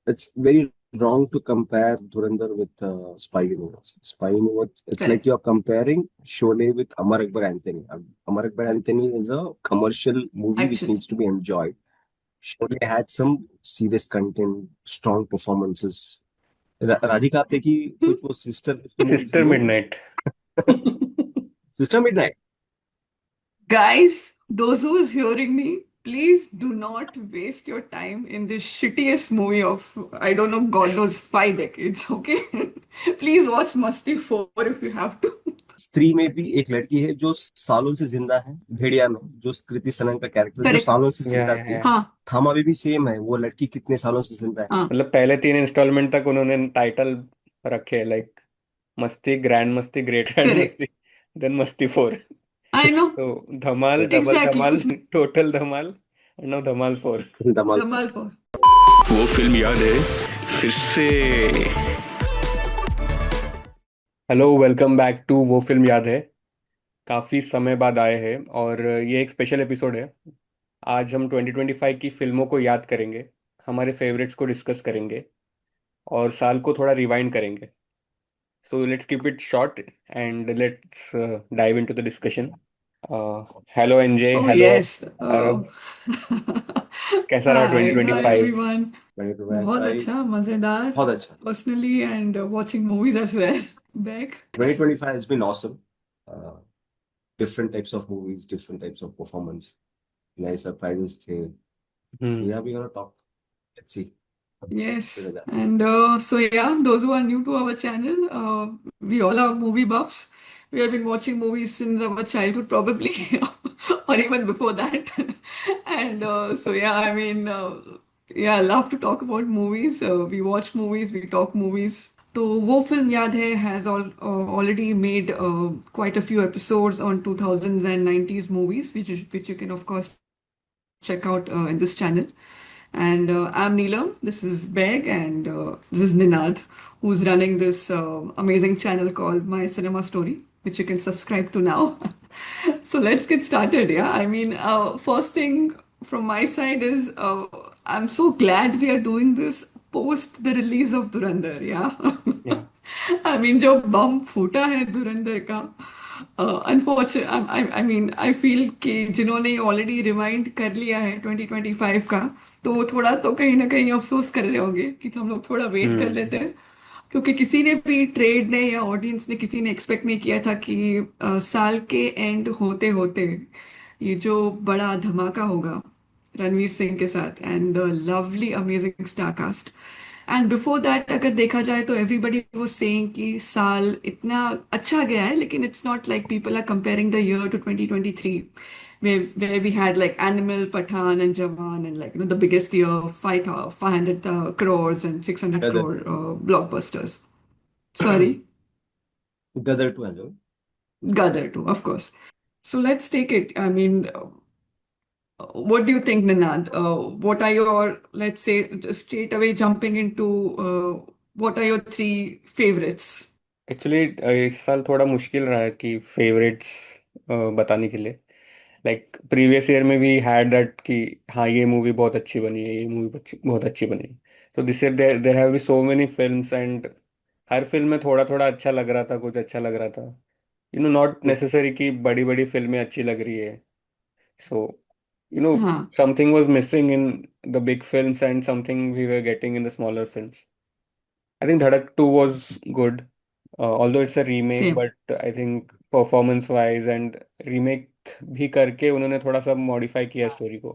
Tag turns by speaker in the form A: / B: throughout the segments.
A: it's very wrong to compare Dhurandhar with Spy Universe. Spy Universe, it's like
B: Correct.
A: you're comparing Sholay with Amar Akbar Anthony. Amar Akbar Anthony is a commercial movie which
B: Actually.
A: needs to be enjoyed. Sholay had some serious content, strong performances. Radhika आपने की कुछ वो sister movies,
C: sister
A: no?
C: Midnight.
A: Sister Midnight.
B: Guys, those who's hearing me, please do not waste your time in this shittiest movie of, I don't know, God knows, 5 decades, okay? Please watch Masti 4 if you have to.
A: स्त्री में भी एक लड़की है जो सालों से जिंदा है, भेड़िया में जो कृति सनन का कैरेक्टर जो
B: Correct.
A: सालों से
C: या
A: जिंदा
C: या
A: थी।
C: या
B: हाँ,
A: थामा में भी सेम है, वो लड़की कितने सालों से जिंदा है।
B: हाँ,
C: मतलब पहले 3 इंस्टॉलमेंट तक उन्होंने टाइटल रखे, लाइक मस्ती, ग्रैंड मस्ती, ग्रेट ग्रैंड
B: correct.
C: मस्ती, देन मस्ती 4।
B: I know.
C: तो धमाल, डबल
B: Exactly.
C: धमाल,
B: कुछ
C: total Dhamaal, and now Dhamaal 4।
A: धमाल पर।
B: धमाल 4.
D: वो फिल्म याद है फिर से।
C: हेलो, वेलकम बैक टू वो फिल्म याद है। काफ़ी समय बाद आए हैं और ये एक स्पेशल एपिसोड है। आज हम 2025 की फिल्मों को याद करेंगे, हमारे फेवरेट्स को डिस्कस करेंगे और साल को थोड़ा रिवाइंड करेंगे। So let's keep it short and let's dive into the discussion. Hello NJ,
B: Oh,
C: hello
B: yes.
C: अरब, कैसा रहा
B: Hi, hi
C: 2025?
B: everyone.
A: मैंने तो
B: बहुत
A: भाई
B: अच्छा, मजेदार.
A: बहुत अच्छा।
B: Personally and watching movies as well. Back.
A: 2025 has been awesome. uh, different types of movies, different types of performance, नए surprises थे।
C: हम्म।
A: We are gonna talk, let's see।
B: Yes, and so yeah, those who are new to our channel, we all are movie buffs. We have been watching movies since our childhood, probably, or even before that. And so yeah, I mean, yeah, I love to talk about movies. We watch movies, we talk movies. So, वो फिल्म याद है has already made quite a few episodes on 2000s and 90s movies, which you can of course check out in this channel. And I'm Neelam, this is Beg, and this is Ninad, who's running this amazing channel called My Cinema Story, which you can subscribe to now. So let's get started. Yeah, I mean, first thing from my side is I'm so glad we are doing this post the release of Durandar. Yeah.
C: या
B: I mean, जो बम फूटा है धुरंधर का, unfortunate I mean I feel कि जिन्होंने already rewind कर लिया है 2025 का, तो वो थोड़ा तो कहीं ना कहीं अफसोस कर रहे होंगे कि हम लोग थोड़ा वेट कर लेते
C: हम्म।
B: हैं, क्योंकि किसी ने भी, ट्रेड ने या ऑडियंस ने, किसी ने एक्सपेक्ट नहीं किया था कि साल के एंड होते होते ये जो बड़ा धमाका होगा रणवीर सिंह के साथ and the lovely amazing star cast. And before that अगर देखा जाए तो एवरीबडी वाज सेइंग कि साल इतना अच्छा गया है, लेकिन it's not like people are comparing the year to 2023 where we had like Animal, Pathan, and Jawan, and like the biggest year, 500 crores and 600
A: Gadar
B: crore blockbusters. Sorry,
A: Gadar two as well।
B: Gadar too, of course. So let's take it. I mean, what do you think, Ninad? What are your, let's say, straight away jumping into what are your three favorites?
C: Actually इस साल थोड़ा मुश्किल रहा है कि favourites बताने के लिए। लाइक प्रीवियस ईयर में भी हैड दैट कि हाँ ये मूवी बहुत अच्छी बनी है, ये मूवी बहुत अच्छी बनी है। तो this year there there have be so many films and हर फिल्म में थोड़ा थोड़ा अच्छा लग रहा था, कुछ अच्छा लग रहा था। नॉट नेसेसरी कि बड़ी बड़ी फिल्में अच्छी लग रही है। सो यू नो
B: हाँ,
C: something was missing in the big films and something we were getting in the smaller films. I think Dhadak 2 was good, although it's a remake,
B: same.
C: but I think performance wise and remake भी करके उन्होंने थोड़ा सा modify किया story को,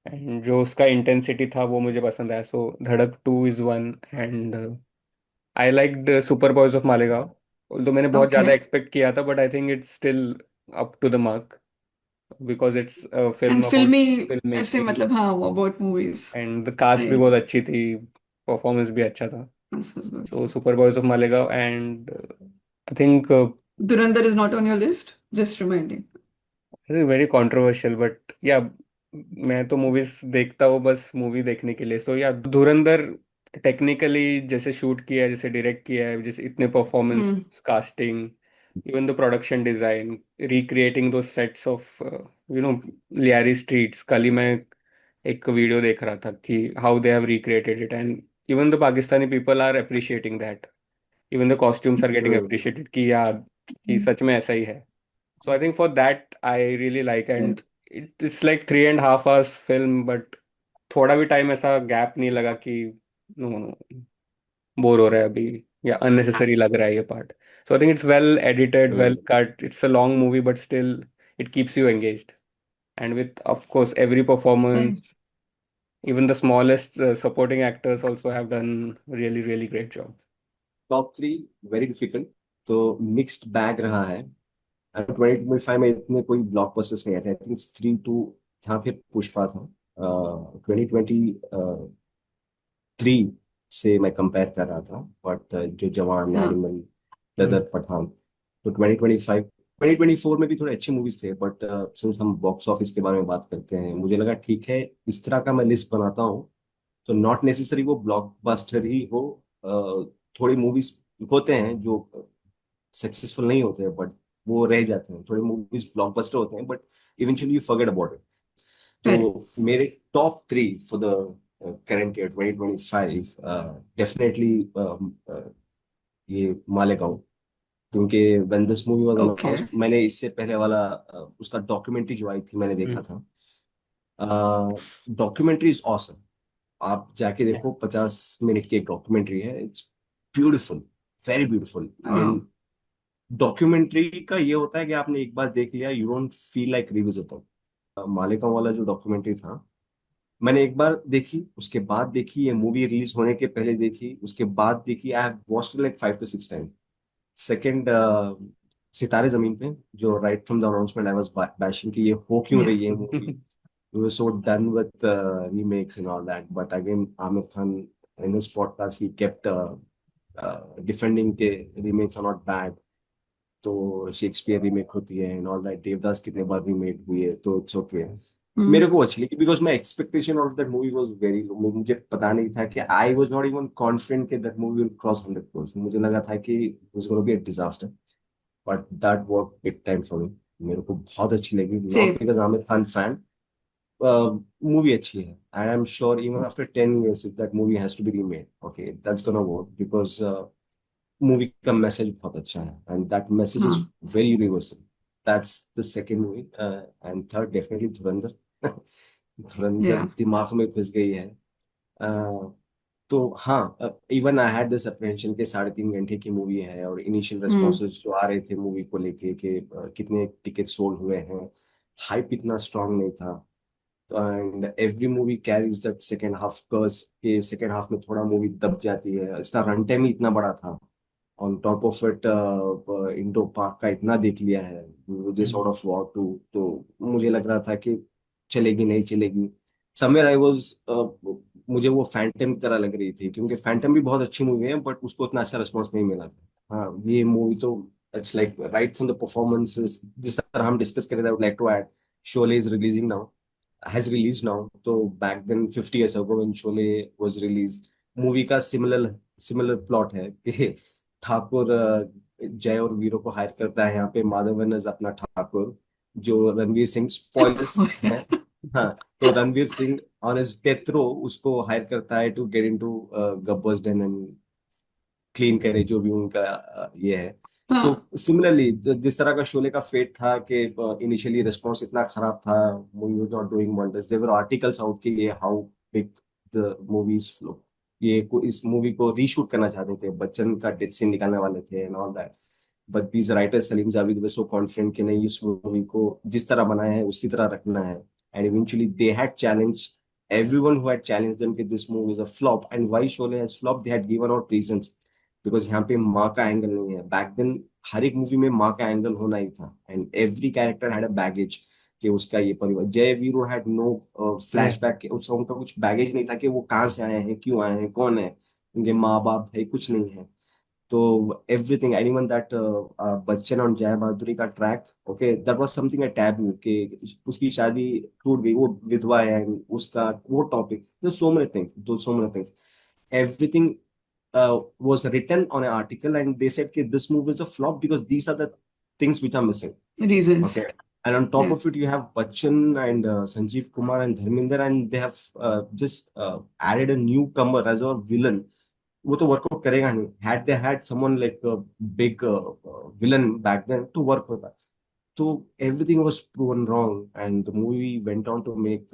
C: and जो उसका intensity था वो मुझे पसंद आया। So Dhadak 2 is one, and I liked super boys of Malegaon. तो मैंने बहुत ज़्यादा
B: Okay.
C: एक्सपेक्ट किया था, but I think it's still up to the mark because it's
B: And
C: film about
B: filmy
C: film
B: ऐसे
C: मेकिंग,
B: मतलब हाँ about movies.
C: And the cast भी
B: सही.
C: बहुत अच्छी थी, परफॉर्मेंस भी अच्छा था।
B: This was good.
C: So Super Boys of Malegaon, and I think
B: Durandar is not on your list. Just reminding.
C: Very controversial, but या मैं तो मूवीज देखता हूँ बस मूवी देखने के लिए। सो या धुरंधर टेक्निकली जैसे शूट किया है, जैसे डायरेक्ट किया है, जैसे इतने performance,
B: hmm.
C: Casting, even the production design, recreating दो सेट्स ऑफ लियारी स्ट्रीट्स। कल ही मैं एक वीडियो देख रहा था कि how they have recreated it, and even the Pakistani people are appreciating that. Even the costumes are getting
A: hmm,
C: appreciated कि यार कि सच में ऐसा ही है. So I think for that I really like, and it's like 3.5 hours film, but थोड़ा भी time ऐसा gap नहीं लगा कि नो नो बोर हो रहा है अभी या unnecessary लग रहा है ये part. So I think it's well edited, well
A: hmm,
C: cut. It's a long movie, but still it keeps you engaged. And with, of course, every performance,
B: Right.
C: even the smallest supporting actors also have done really, really great job.
A: Top three very difficult, तो mixed bag रहा है. 2025 में इतने कोई blockbusters नहीं आए थे. I think स्त्री टू था, फिर पुष्पा था. 2023 से मैं कंपेयर कर रहा था, बट जो जवान,
B: Yeah.
A: एनिमल, गदर, पठान, तो 2025 2024 में भी थोड़े अच्छी मूवीज थे. बट सिंस हम बॉक्स ऑफिस के बारे में बात करते हैं, मुझे लगा ठीक है इस तरह का मैं लिस्ट बनाता हूँ, तो नॉट नेसेसरी वो ब्लॉकबस्टर ही हो. थोड़ी मूवीज होते हैं जो सक्सेसफुल नहीं होते हैं, बट वो रह जाते हैं. थोड़े मूवीज ब्लॉकबस्टर होते हैं, but eventually you forget about it.
B: Right.
A: तो मेरे top three for the current year 2025 definitely ये मालेगांव. क्योंकि when this movie was
B: Okay.
A: Announced, मैंने इससे पहले वाला उसका डॉक्यूमेंट्री जो आई थी मैंने देखा था. Documentary is awesome. आप जाके देखो, 50 मिनट की एक डॉक्यूमेंट्री है. It's beautiful, very beautiful. And
B: Wow.
A: Documentary का ये होता है कि आपने एक बार देख लिया, you don't feel like revisiting. Malegaon वाला जो डॉक्यूमेंट्री था, मैंने एक बार देखी, उसके बाद देखी, ये मूवी रिलीज होने के पहले देखी, उसके बाद देखी. I have watched like 5 to 6 time. Second, सितारे जमीन पे, जो right from the announcement I was bashing कि ये हो क्यों
B: Yeah.
A: रही है movie. We were so done with remakes and all that, but again Amir Khan in his podcast he kept defending के remakes are not bad. तो Shakespeare remake होती है एंड ऑल दैट, देवदास कितने बार रीमेक हुई है, तो इट्स ओके. मेरे को अच्छी लगी because my expectation of that movie was very low. मुझे पता नहीं था कि I was not even confident कि that movie will cross 100 crores. मुझे लगा था कि this gonna be a disaster, but that work big time for me. मेरे को बहुत अच्छी लगी, not
B: Same.
A: Because Aamir Khan fan. Movie अच्छी है, and I am sure even after 10 years if that movie has to be remade, okay, that's gonna work because movie का message बहुत अच्छा है, and that message is
B: Huh.
A: Very universal. That's the second movie. And third definitely Dhurandhar. Dhurandhar
B: Yeah.
A: दिमाग में घुस गई है. uh, तो हाँ, इवन आई हैड दिस अप्रहेंशन के 3.5 घंटे की मूवी है, और इनिशियल
B: Hmm.
A: रेस्पॉन्सेज जो आ रहे थे मूवी को लेके कि कितने टिकट सोल्ड हुए हैं, हाइप इतना स्ट्रांग नहीं था. And every movie carries that second half curse, के सेकेंड हाफ में थोड़ा मूवी दब जाती है. इसका रन टाइम ही इतना बड़ा था. On top of it Indo पाक का इतना देख लिया है, मुझे सॉर्ट ऑफ वॉर टू, तो मुझे लग रहा था कि चलेगी नहीं चलेगी. समवेयर आई वाज, मुझे वो फैंटम की तरह लग रही थी, क्योंकि फैंटम भी बहुत अच्छी मूवी है, बट उसको इतना अच्छा रिस्पॉन्स नहीं मिला था. हाँ, ये मूवी तो it's like right from the performances, जिस तरह हम डिस्कस करें, I would like to add Sholay is releasing now, has released now. तो back then 50 years ago when Sholay was released, movie का सिमिलर प्लॉट है कि ठाकुर जय और वीरों को हायर करता है. यहाँ पे माधवन एज अपना ठाकुर, जो रणवीर सिंह, स्पॉयलर्स है. हाँ, तो Ranveer Singh on his death row उसको हायर करता है to get into Gabbar's den and clean करे जो भी उनका ये है. तो
B: Huh.
A: सिमिलरली जिस तरह का शोले का फेट था कि इनिशियली रिस्पांस इतना खराब था, movie was not doing wonders, there were articles out कि ये how big the movies flow, इस मूवी को रीशूट करना चाहते थे, बच्चन का डेथ सीन निकालने वाले थे and all that. But these writers Salim Javed were so confident कि नहीं, इस मूवी को जिस तरह बनाया है उसी तरह रखना है. And eventually they had challenge everyone who had challenged them कि this movie is a flop. And why Sholay has flopped, they had given out reasons. Because यहाँ पे माँ का एंगल नहीं है. बैक देन हर एक मूवी में माँ का एंगल होना ही था, and every character had a baggage कि उसका ये परिवार. जय वीरू हैड नो फ्लैशबैक, उसका उनका कुछ बैगेज नहीं था कि वो कहाँ से आए हैं, क्यों आए हैं, कौन है, उनके माँ बाप है, कुछ नहीं है. तो एवरीथिंग, एनीवन दैट बच्चन और जया बहादुरी का track, okay, that was something a taboo कि उसकी शादी टूट गई, वो विधवा है, and उसका वो topic, so many things, everything was written on an article, and they said that this movie is a flop because these are the things which are missing.
B: Reasons.
A: Okay. And on top
B: Yeah.
A: of it, you have Bachchan and Sanjeev Kumar and Dharminder, and they have just added a newcomer as a villain. वो तो workout करेगा नहीं. Had they had someone like a big villain back then to work with that. So everything was proven wrong, and the movie went on to make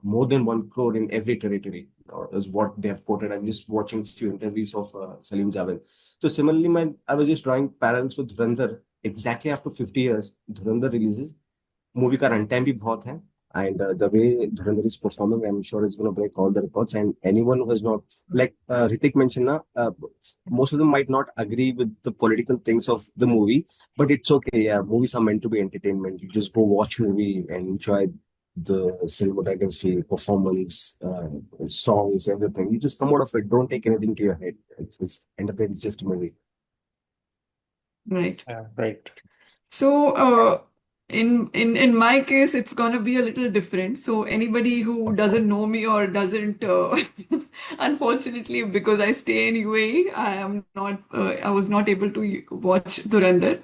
A: more than 1 crore in every territory, is what they have quoted. I'm just watching few interviews of Salim Javed. So similarly, I was just drawing parallels with Dhurandhar. Exactly after 50 years, Dhurandhar releases. Movie का run time भी बहुत है. And the way Dhurandhar is performing, I'm sure it's going to break all the records. And anyone who is not, like Ritik mentioned, most of them might not agree with the political things of the movie, but it's okay. Yeah, movies are meant to be entertainment. You just go watch movie and enjoy the cinematography, performance, songs, everything. You just come out of it. Don't take anything to your head. It's end of the day, it's just a movie.
B: Right.
C: Yeah, right.
B: So, in my case, it's gonna be a little different. So, anybody who doesn't know me or doesn't, unfortunately, because I stay in UAE, I was not able to watch Dhurandhar,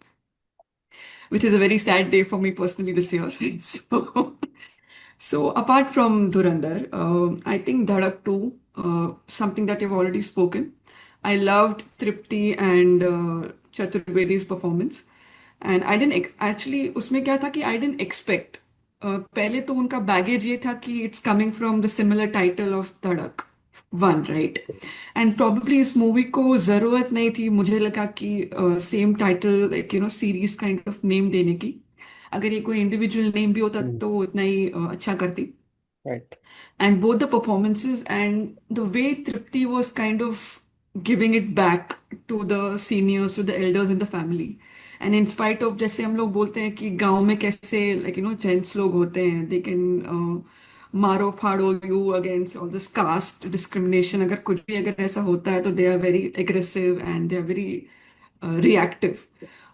B: which is a very sad day for me personally this year. So, apart from Dhurandhar, I think Dhadak 2, something that you've already spoken. I loved Tripti and Chaturvedi's performance. And I didn't actually उसमें क्या था कि आई didn't expect पहले तो उनका baggage ये था कि it's coming from the similar title of धड़क 1, राइट. एंड प्रॉब्ली इस मूवी को जरूरत नहीं थी, मुझे लगा कि same title like series kind of name देने की. अगर ये कोई इंडिविजुअल नेम भी होता
C: Hmm.
B: तो उतना ही अच्छा करती.
C: Right.
B: And both the performances and the way Tripti was kind of giving it back to the seniors, to the elders in the family. And in spite of जैसे हम लोग बोलते हैं कि गांव में कैसे like gents लोग होते हैं, they can मारो फाड़ो you against all this caste discrimination. अगर कुछ भी अगर ऐसा होता है तो they are very aggressive and they are very reactive.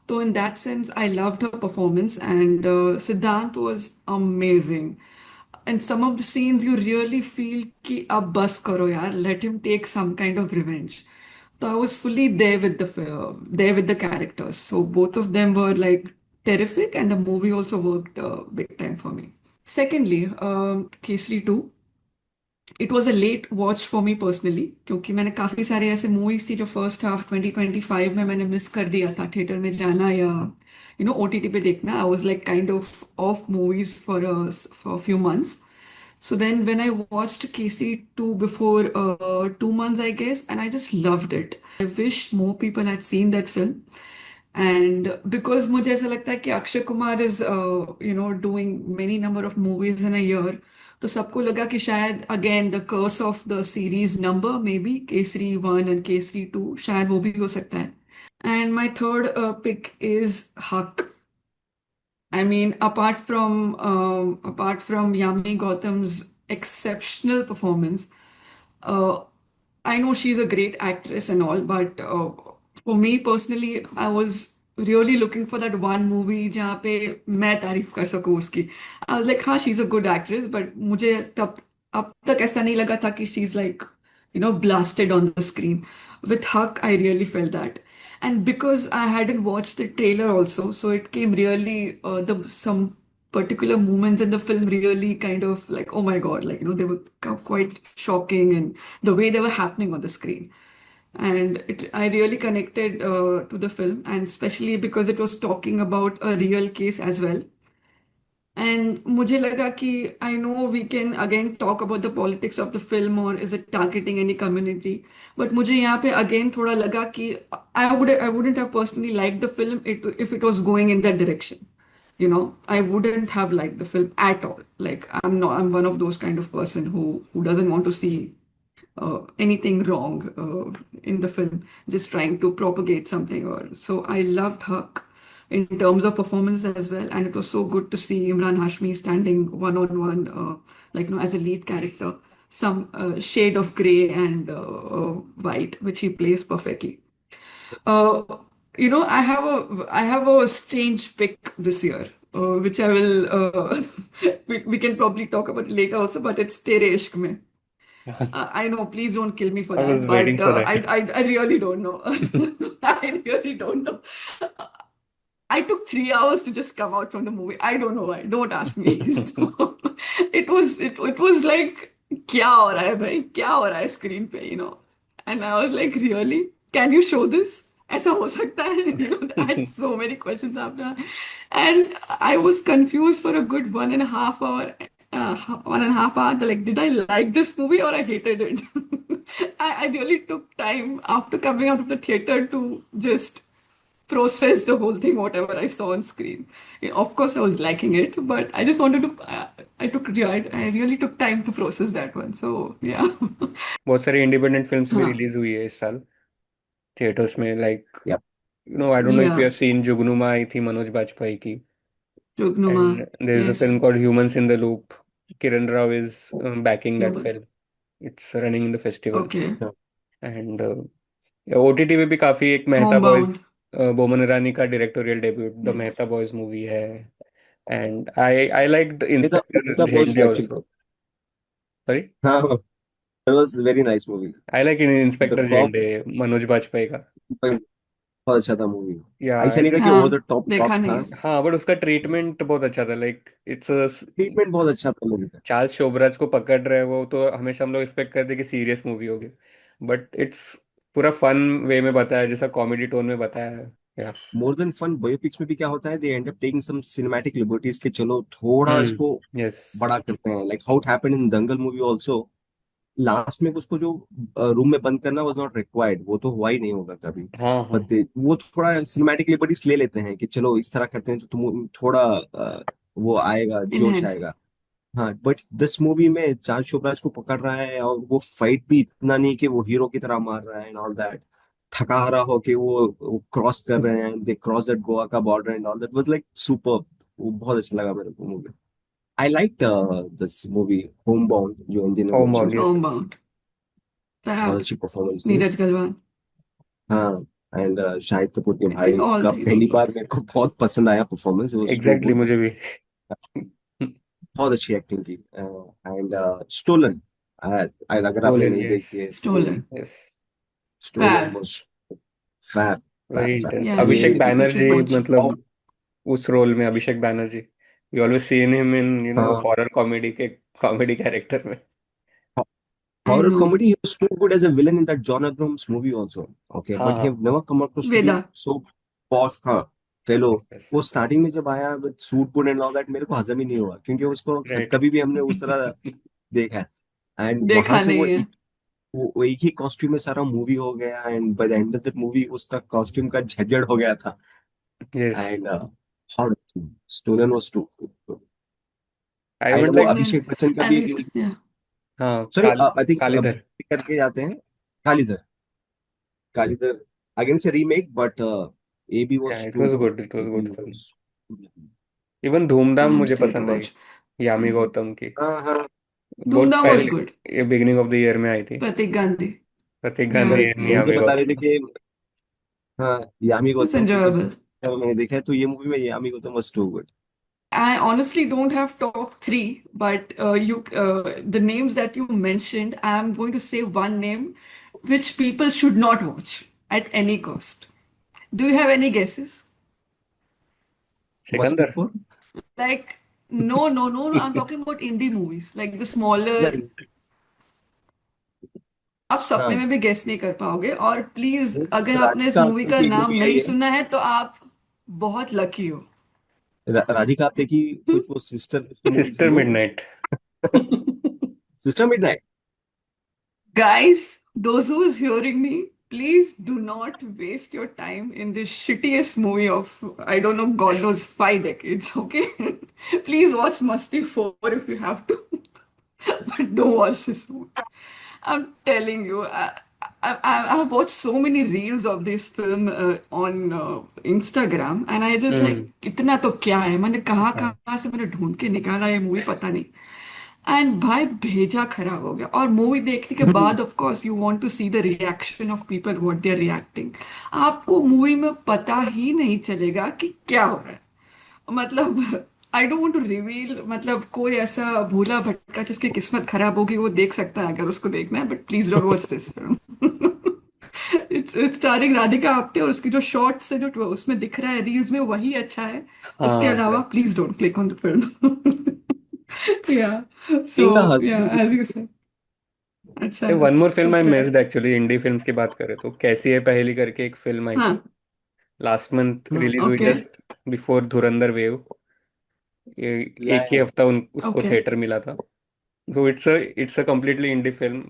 B: So in that sense, I loved her performance, and Siddhant was amazing. And some of the scenes you really feel कि अब बस करो यार, let him take some kind of revenge. So I was fully there with the characters. So both of them were like terrific, and the movie also worked big time for me. Secondly, Kesari 2. It was a late watch for me personally, क्योंकि मैंने काफ़ी सारे ऐसे movies थी जो first half 2025 में मैंने miss कर दिया था थिएटर में जाना या ओटीटी पे देखना. I was like kind of movies for few months. So then when I watched KC2 before 2 months, I guess, and I just loved it. I wish more people had seen that film. And because मुझे ऐसा लगता है कि Akshay Kumar is doing many number of movies in a year, तो सबको लगा कि शायद again the curse of the series number, maybe Kesari 1 and Kesari 2 शायद वो भी हो सकता है. And my third pick is Huck. I mean, apart from Yami Gautam's exceptional performance, uh, I know she's a great actress and all, but for me personally, I was really looking for that one movie जहाँ पे मैं तारीफ कर सकूँ उसकी. I was like, हाँ, she's a good actress, but मुझे तब अब तक ऐसा नहीं लगा था कि she's like, blasted on the screen. With Huck, I really felt that. And because I hadn't watched the trailer also, so it came really, the some particular moments in the film really kind of like, oh my God, like, they were quite shocking and the way they were happening on the screen. And I really connected to the film, and especially because it was talking about a real case as well. And मुझे लगा कि I know we can again talk about the politics of the film or is it targeting any community, but मुझे यहाँ पे again थोड़ा लगा कि I wouldn't have personally liked the film if it was going in that direction. I wouldn't have liked the film at all. Like I'm one of those kind of person who doesn't want to see anything wrong in the film, just trying to propagate something. Or so I loved Huck in terms of performance as well, and it was so good to see Imran Hashmi standing one on one, like as a lead character, some shade of gray and white, which he plays perfectly. Uh, I have a strange pick this year, which I will we can probably talk about it later also, but it's Tere Ishq Mein. I know, please don't kill me for
C: I
B: that,
C: was waiting
B: but
C: for that.
B: I really don't know. I really don't know. I took 3 hours to just come out from the movie. I don't know why. Don't ask me. So it was like क्या हो रहा है भाई क्या हो रहा है screen पे and I was like really can you show this ऐसा हो सकता है I had so many questions after and I was confused for a good 1.5 hour 1.5 hour like did I like this movie or I hated it I really took time after coming out of the theater to just process the whole thing, whatever I saw on screen. Yeah, of course, I was liking it, but I just wanted to. I really took time to process that one. So yeah,
C: बहुत सारी independent films भी
B: हाँ,
C: release हुई है इस साल theatres में, like
A: Yep.
C: I don't know if you
B: yeah,
C: have seen Jugnuma आई थी मनोज बाजपेयी की,
B: Jugnuma,
C: and there is a film
B: yes,
C: called humans in the loop, Kiran Rao is backing that
B: humans.
C: Film, it's running in the festival,
B: Okay,
A: Yeah.
C: And OTT पे भी काफी, एक Mehta boys,
B: Homebound.
C: Boman Irani का directorial debut the
B: Mehta
C: Mehta
B: boys.
C: Boys movie है, and I like inspector
A: Mehta was
C: झेंडे
A: actually
C: also, sorry,
A: हाँ, it was a very nice movie.
C: I like
A: The
C: inspector
A: cop
C: झेंडे, मनोज बाजपेयी का,
A: बहुत अच्छा था मूवी.
C: या
A: ऐसा नहीं था कि ओवर
B: हाँ,
A: द टॉप
B: देखा
A: टॉप
B: नहीं
A: था.
B: है.
C: हाँ, बट उसका ट्रीटमेंट बहुत अच्छा था, लाइक इट्स,
A: ट्रीटमेंट बहुत अच्छा था मूवी का.
C: चार्ल्स शोबराज को पकड़ रहे हैं वो, तो हमेशा हम लोग एक्सपेक्ट करते कि सीरियस मूवी होगी, बट इट्स पूरा फन वे में बताया, जैसा कॉमेडी टोन में बताया है, या
A: मोर देन फन बायोपिक्स में भी क्या होता है, they end up taking some cinematic liberties के चलो थोड़ा इसको
C: यस,
A: बड़ा करते हैं, like how it happened in Dangal movie also. Last में उसको जो रूम में बंद करना वाज नॉट रिक्वायर्ड, वो तो हुआ ही नहीं होगा कभी.
C: हाँ हाँ,
A: बट वो थोड़ा सिनेमैटिक लिबर्टीज ले लेते हैं कि चलो इस तरह करते हैं तो तुम थोड़ा वो आएगा, जोश
B: Enhance.
A: आएगा. हाँ, बट दिस मूवी में चांद शोभराज को पकड़ रहा है और वो फाइट भी इतना नहीं कि वो हीरो की तरह मार रहा है एंड ऑल दैट. थका हारा होके वो क्रॉस कर रहे हैं, दे क्रॉस दैट गोवा का border and all that was like super. वो बहुत अच्छा लगा मेरे को movie. I like this movie home bound जो अंजय ने
C: होम
A: मेंशन
C: बाउंड,
A: किया.
C: Yes yes,
B: Homebound.
A: बहुत
B: Fab.
A: अच्छी परफॉर्मेंस थी.
B: Neeraj Galwan.
A: हाँ, एंड शाहिद कपूर के
B: I think
A: भाई
B: all
A: का
B: three were
A: पहली
B: good.
A: बार मेरे को बहुत पसंद आया performance, was too
C: exactly,
A: good.
C: मुझे भी
A: बहुत अच्छी एक्टिंग की. एंड स्टोलन, अगर आपने
C: स्टोलन,
A: नहीं
C: यस,
A: देखी है movie,
B: Stolen.
C: Yes,
A: Stolen
B: Fab.
A: Was fab.
C: Very
A: fab.
C: Intense,
B: Yeah,
C: Abhishek
B: people should
C: Banerjee,
B: watch.
C: मतलब उस रोल में Abhishek Banerjee, we always seen him in
A: हाँ,
C: हॉरर कॉमेडी के कॉमेडी कैरेक्टर में,
B: I
A: horror
B: know.
A: comedy, he was too good as a villain in that John Abrams movie also. Okay,
C: हाँ
A: but he
C: हाँ,
A: have never come across to be
B: Veda.
A: so posh. हाँ, fellow.
C: Yes yes,
A: वो starting में जब आया with suit boot and all that, मेरे को हजम ही नहीं हुआ क्योंकि उसको
C: राइट,
A: कभी भी हमने उस तरह देखा है. एंड वहां
B: देखा
A: से
B: नहीं है.
A: वो एक ही कॉस्ट्यूम में सारा मूवी हो गया and by the end of that movie उसका कॉस्ट्यूम का झज्जड़ हो गया था.
C: Yes,
A: and hot stolen was too.
C: I
A: and
C: would
A: वो
C: लाइक,
B: Stolen.
A: अभिषेक बच्चन का भी एक
B: And
A: मूवी,
B: yeah.
C: हाँ,
A: सॉरी आई थिंक
C: कालीधर,
A: करके जाते हैं. कालीधर. कालीधर अगेन से रीमेक, बट ए बी
C: या
A: was
C: it
A: too
C: was
A: good.
C: Good, it was
A: a
C: good
A: B
C: film,
A: was.
C: Even धूमधाम
B: I'm
C: मुझे
B: scared to
C: पसंद आई,
B: watch.
C: यामी
B: Mm.
C: गौतम की,
A: हाँ हाँ.
C: बहुत
B: Dhumdam was
C: पहले,
B: good.
C: ये बिगिनिंग ऑफ द ईयर में आई थी,
B: Pratik Gandhi.
C: Pratik Gandhi
B: Yeah,
A: correct,
C: and
B: yeah.
A: मुझे
C: यामी
A: बता रहे थे
C: गौतम,
A: कि हाँ, यामी
B: It's
A: गौतम क्योंकि
B: enjoyable.
A: मैंने देखा है तो ये मूवी में Yami Gautam was too good.
B: I honestly don't have top three, but the names that you mentioned, I'm going to say one name which people should not watch at any cost. Do you have any guesses?
A: मस्ती
C: Sikandar,
A: four.
B: Like, no, no, no, no. I'm talking about indie movies, like the smaller.
A: नहीं.
B: आप सपने
A: हाँ,
B: में भी guess नहीं कर पाओगे और प्लीज अगर आपने इस
A: राधिका
B: मूवी
A: आप्टे
B: का
A: की एक
B: नाम
A: मूवी है
B: नहीं
A: ये.
B: सुना है तो आप बहुत लकी हो.
A: राधिका आप्टे की कुछ वो सिस्टर उसकी मूवी थी
C: सिस्टर
A: वो.
C: Midnight,
A: sister midnight.
B: Guys, those who is hearing me, please do not waste your time in this shittiest movie of, I don't know, God knows, 5 decades, okay? Please watch Masti 4 if you have to, but don't watch this movie. I'm telling you, I've watched so many reels of this film on Instagram, and I just like,
C: हम्म,
B: इतना तो क्या है मैंने कहाँ
C: हाँ,
B: कहाँ से मैंने ढूंढ के निकाला ये मूवी पता नहीं. एंड भाई भेजा खराब हो गया और मूवी देखने के बाद of course you want to see the reaction of people what they are reacting. आपको मूवी में पता ही नहीं चलेगा कि क्या हो रहा है. मतलब I don't want to reveal, मतलब कोई ऐसा भूला भटका जिसकी किस्मत खराब होगी वो देख सकता है अगर उसको देखना है, but please don't watch this film. Starring Radhika Apte, और उसकी जो शॉर्ट्स है जो उसमें दिख रहा है रील्स में, वही अच्छा है। उसके
C: हाँ
B: अलावा
C: correct.
B: Please don't click on the film. या सो
A: Being a
B: या
A: husband,
B: एज यू से। अच्छा है।
C: वन मोर फिल्म आई
B: ओके।
C: मिस्ड एक्चुअली, इंडी फिल्म्स की बात करें तो कैसी है पहेली करके एक फिल्म आई थी,
B: हाँ।
C: लास्ट मंथ रिलीज हुई
B: ओके।
C: जस्ट बिफोर धुरंधर वेव। ये
A: या
C: एक ही हफ्ता उसको
B: ओके।
C: थिएटर मिला था। तो it's a completely indie film,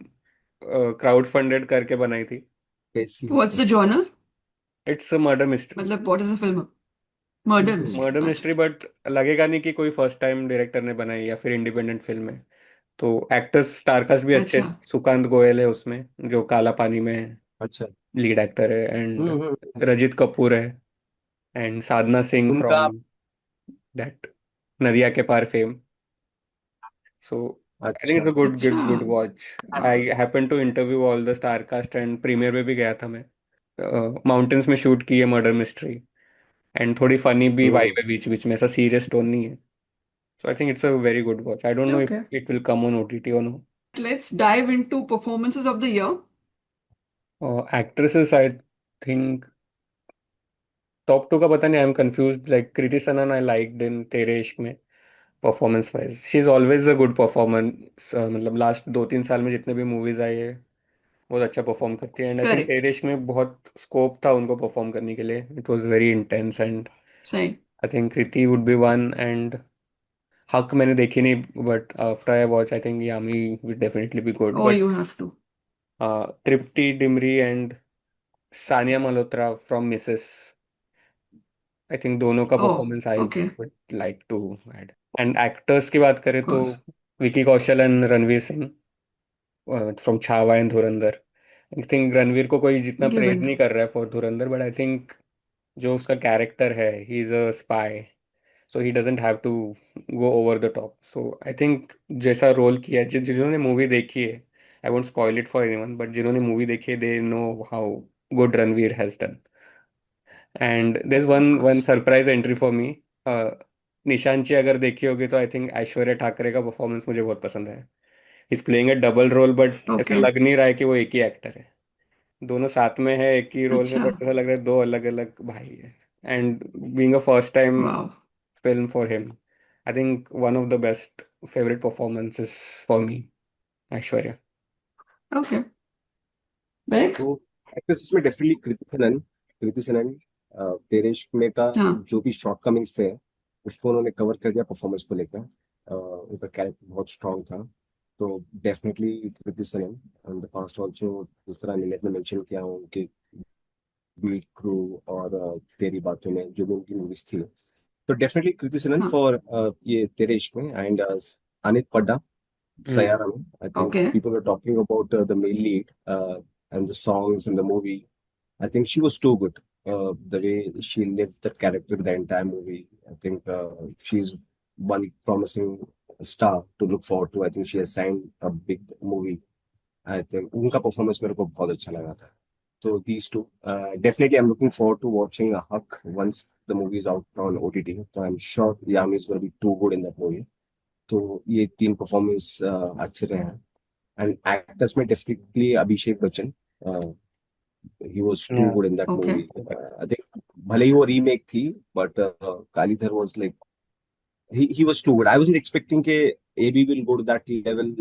C: crowd funded करके बनाई थी।
A: कैसी
B: what's the
A: okay.
B: Genre?
C: It's a murder mystery.
B: मतलब what is the film? Murder
A: hmm,
B: mystery,
C: murder
B: अच्छा।
C: मिस्ट्री, बट लगेगा नहीं कि कोई फर्स्ट टाइम डायरेक्टर ने बनाई या फिर इंडिपेंडेंट फिल्म है। तो एक्टर्स स्टारकास्ट भी अच्छे,
B: अच्छा।
C: सुकांत गोयल है उसमें जो काला पानी में
A: अच्छा।
C: लीड एक्टर है, एंड
A: हम्म।
C: रजित कपूर है, एंड साधना सिंह
A: उनका
C: फ्रॉम दैट नदिया के पार फेम। So I think
A: अच्छा।
C: it's a good
B: अच्छा।
C: good good watch. I happened to interview all the star cast and premiere में भी गया था मैं। माउंटेन्स में शूट की है मर्डर मिस्ट्री, एंड थोड़ी फनी भी वाइब
A: हम्म।
C: है बीच बीच में, ऐसा सीरियस टोन नहीं है। So I think it's a very good watch. I don't know if
B: okay,
C: it will come on OTT और no.
B: Let's dive into performances of the year.
C: Actresses I think top two का पता नहीं, I am confuse. Like Kriti Sanon I liked in Tere Ishk Mein, performance wise she is always a good performance. मतलब last 2-3 साल में जितने भी movies आई है बहुत अच्छा परफॉर्म करती है, एंड आई थिंक
B: करेक्ट।
C: टेरिश में बहुत स्कोप था उनको परफॉर्म करने के लिए। It was very intense, and
B: सही।
C: I think Kriti would be one, and Haq मैंने देखी नहीं, but after I watch I think Yami will definitely be good,
B: oh
C: but
B: you have to.
C: Triptii Dimri and Sanya Malhotra from Mrs, I think दोनों का
B: oh
C: performance I
B: okay.
C: Would like to add. And actors की बात करें तो
B: course.
C: Vicky Kaushal and Ranveer Singh from Chhaava and Dhurandhar. I think Ranveer को कोई जितना praise
B: given.
C: नहीं कर रहा है for Dhurandhar, but I think जो उसका कैरेक्टर है, he is a spy, so he doesn't have to go over the top. So I think जैसा रोल किया है, जिन्होंने मूवी देखी है, I won't spoil it for anyone, but जिन्होंने मूवी देखी है they know how good Ranveer has done. And there is
B: of
C: one
B: course.
C: Surprise entry for me. Nishaanchi अगर देखी होगी तो आई थिंक ऐश्वर्या ठाकरे का परफॉर्मेंस मुझे बहुत पसंद है। Is playing a double role, but ऐसा
B: ओके।
C: लग नहीं रहा है कि वो एक ही एक्टर है। दोनों साथ में है एक ही रोल में,
B: अच्छा।
C: बट ऐसा लग रहा है दो अलग अलग भाई है। And being a first time
B: wow.
C: film for him, I think one of the best favorite performances for me, Aishwarya.
B: Okay. बेक।
A: तो एक्ट्रेस में डेफिनेटली कृति सनन तेरे इश्क में का
B: हाँ।
A: जो भी शॉर्ट कमिंग्स थे उसको उन्होंने कवर कर दिया परफॉर्मेंस को लेकर। उनका कैरेक्टर बहुत स्ट्रांग था। तो definitely Kriti Sanon in the past also, जिस तरह निलेत ने मेंशन किया उनके बीट क्रू और तेरी बातों में जो भी उनकी मूवीज थी, तो डेफिनेटली कृति सनन
B: हाँ।
A: फॉर ये तेरे इश्क में। And Anit Padda
C: Hmm.
A: Sayaram. I think
B: okay.
A: people were talking about the male lead and the songs and the movie. I think she was too good. The way she lived that character the entire movie. I think she's one promising star to look forward to. I think she has signed a big movie. I think उनका performance मेरे को बहुत अच्छा लगा था. So these two, definitely I'm looking forward to watching a Huck once the movie is out on OTT. So I'm sure Yami is going to be too good in that movie. तो ये तीन performance अच्छे रहे हैं। And actors में definitely Abhishek Bachchan, he was too
C: Yeah.
A: Good in that
B: okay.
A: Movie. I think भले ही वो रीमेक थी, but Kalidhar was like he was too good. I wasn't expecting के AB will go to that level,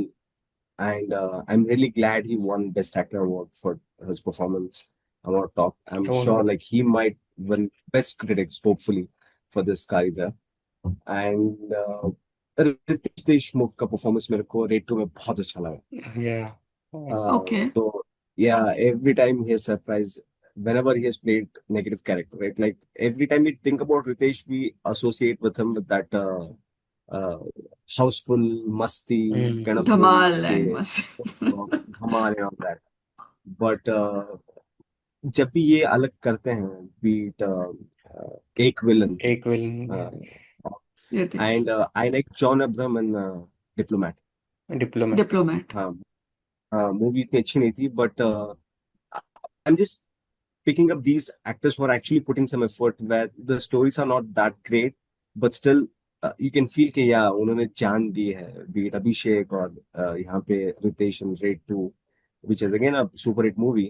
A: and I'm really glad he won Best Actor award for his performance. I want to talk. I'm
C: I want
A: sure
C: to.
A: like he might win Best Critics hopefully for this Karidar. And Riteish Deshmukh का performance मेरे को red to में बहुत अच्छा लगा।
C: Yeah.
B: Okay.
A: तो या every time he surprise whenever he has played negative character, right? Like every time we think about Ritesh, we associate with him with that uh, houseful, musty
C: Hmm.
A: kind of roles,
B: धमाल
A: के
B: and मस्त।
A: धमाल and all that. But जब भी ये अलग करते हैं, beat Ek villain,
C: Ek villain,
B: Riteish.
A: And I like John Abraham in Diplomat.
C: Diplomat.
B: Diplomat.
A: हाँ, movie इतनी अच्छी नहीं थी, but I am just picking up these actors who are actually putting some effort where the stories are not that great, but still you can feel कि या उन्होंने जान दी है। बीट अभिषेक और यहाँ पे Riteish in Raid two, which is again a super hit movie.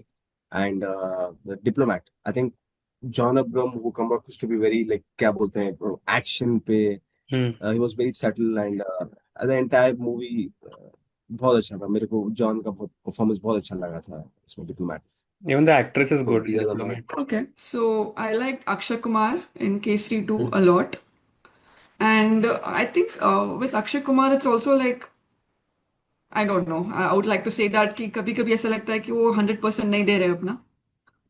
A: and the Diplomat. I think John Abraham who come across to be very like क्या बोलते हैं action पे
C: हम्म
A: he was very subtle and the entire movie बहुत अच्छा था मेरे को John का परफॉर्मेंस बहुत अच्छा लगा था इसमें diplomat
C: Even the actress is
A: तो
C: good in
A: these are the my
C: Diplomat.
B: Okay, so I liked Akshay Kumar in Kesari 2
C: Hmm.
B: a lot. And I think with Akshay Kumar, it's also like, I don't know, I would like to say that कि कभी कभी ऐसा लगता है कि वो 100% नहीं दे रहे अपना.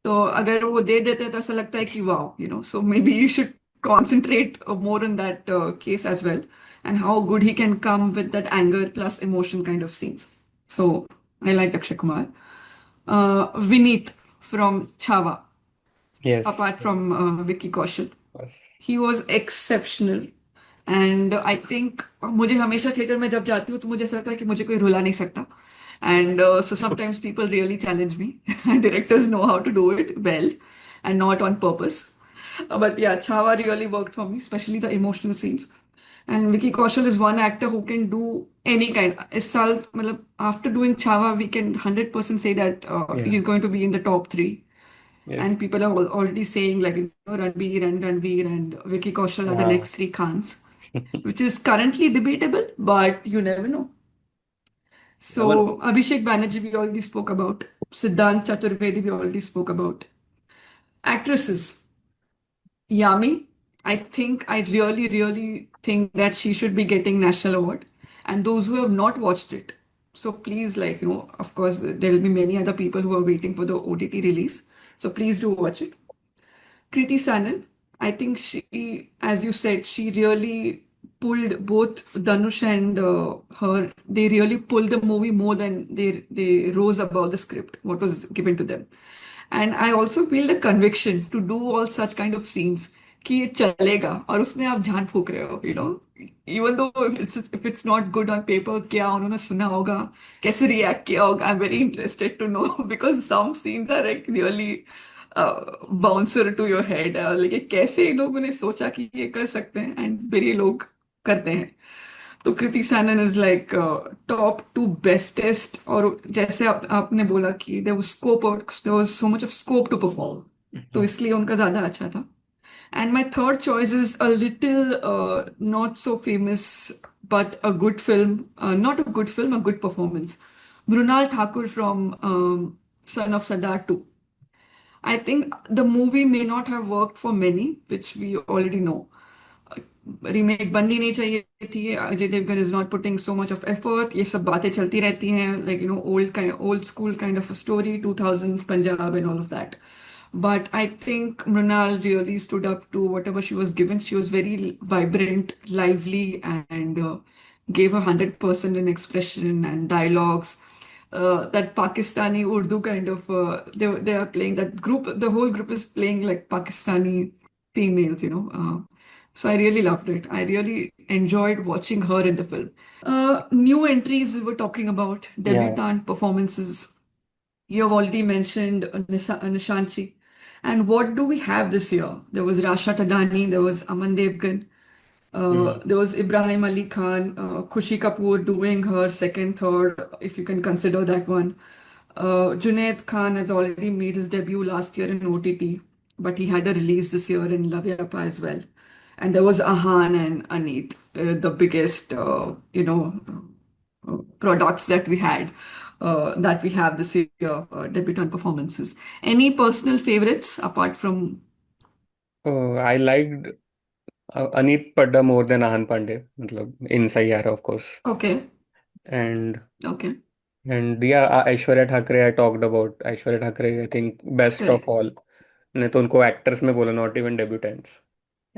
B: तो अगर वो दे देते हैं तो ऐसा लगता है कि wow, so maybe you should concentrate more on that case as well, and how good he can come with that anger plus emotion kind of scenes. So I like Akshay Kumar. Vineet from Chhawa,
C: Yes.
B: apart from Vicky Kaushal.
C: Yes.
B: He was exceptional. And I think मुझे हमेशा theatre में जब जाती हूँ तो मुझे ऐसा लगता है कि मुझे कोई रुला नहीं सकता. And so sometimes people really challenge me. Directors know how to do it well and not on purpose. But yeah, Chhawa really worked for me, especially the emotional scenes. And Vicky Kaushal is one actor who can do any kind. इस साल मतलब after doing Chhawa, we can 100% say that
C: Yeah.
B: he's going to be in the top three.
C: Yes.
B: And people are already saying like Ranveer and Vicky Kaushal are the
C: Ah.
B: next three Khans, which is currently debatable, but you never know.
A: well
B: So Abhishek Banerjee we already spoke about. Siddhant Chaturvedi we already spoke about. Actresses. Yami, I really think that she should be getting national award. And those who have not watched it, so please, like, of course, there will be many other people who are waiting for the OTT release. So please do watch it. Kriti Sanon, I think she, as you said, she really pulled both Dhanush and her. They really pulled the movie more than they rose above the script, what was given to them. And I also feel the conviction to do all such kind of scenes कि ये चलेगा और उसमें आप जान फूक रहे हो, even though if it's not good on paper, क्या उन्होंने सुना होगा, कैसे react किया होगा. I'm very interested to know because some scenes are like really bouncer to your head. लेकिन कैसे इन लोगों ने सोचा कि ये कर सकते हैं एंड फिर ये लोग करते हैं. तो Kriti Sanon is like top two bestest. और जैसे आपने बोला कि देयर वाज स्कोप और there was so much of scope to perform, तो
C: Mhm.
B: इसलिए उनका ज्यादा अच्छा था. And my third choice is a little not so famous, but a good film. Not a good film, a good performance. Mrunal Thakur from Son of Sardar 2. I think the movie may not have worked for many, which we already know. Remake बननी नहीं चाहिए थी. Ajay Devgn is not putting so much of effort. ये सब बातें चलती रहती हैं like old school kind of story 2000s Punjab and all of that. But I think Mrunal really stood up to whatever she was given. She was very vibrant, lively, and gave 100% in expression and dialogues. That Pakistani Urdu kind of they are playing that group. The whole group is playing like Pakistani females. So I really loved it. I really enjoyed watching her in the film. New entries we were talking about,
C: Yeah.
B: debutante performances. You have already mentioned Nishanchi. And what do we have this year? There was Rasha Tadani, there was Aman Devgan,
C: Mm.
B: there was Ibrahim Ali Khan, Khushi Kapoor doing her second, third, if you can consider that one. Junaid Khan has already made his debut last year in OTT, but he had a release this year in Love Yapa as well. And there was Ahan and Aneet, the biggest, products that we have this year, debutante performances. Any personal favorites apart from?
C: I liked Aneet Padda more than Ahan Pandey, मतलब in Sayyara, of course.
B: Okay,
C: And
B: okay,
C: yeah, Aishwarya Thakre, I talked about Aishwarya Thakre, I think best of
B: correct.
C: all. मैंने तो उनको actors में बोला, not even debutantes.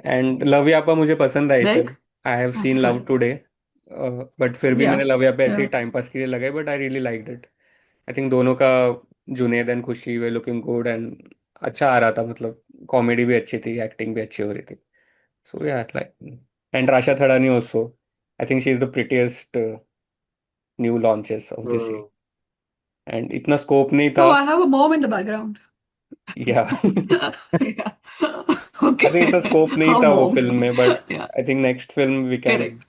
C: And Loveyapa मुझे पसंद आई
B: Meg?
C: Film. I have
B: Oh,
C: seen love
B: sorry.
C: Today. But फिर भी मैंने
B: Yeah,
C: लव यापा ऐसे ही
B: yeah.
C: टाइम पास के लिए लगाई, but I really liked it. I think दोनों का, जुनेद एंड खुशी वे लुकिंग गुड एंड अच्छा आ रहा था, मतलब कॉमेडी भी अच्छी थी, एक्टिंग भी अच्छी हो रही थी. So yeah like, and Rasha Thadani also. I think she is the prettiest new launches of this year.
A: Hmm
C: and इतना स्कोप नहीं था.
B: Oh, I have a mom in the background.
C: या
B: Yeah.
C: आई थिंक इतना
B: Okay.
C: स्कोप नहीं
B: Her
C: था वो
B: mom.
C: फिल्म में, but
B: Yeah,
C: I think next film we can
B: correct,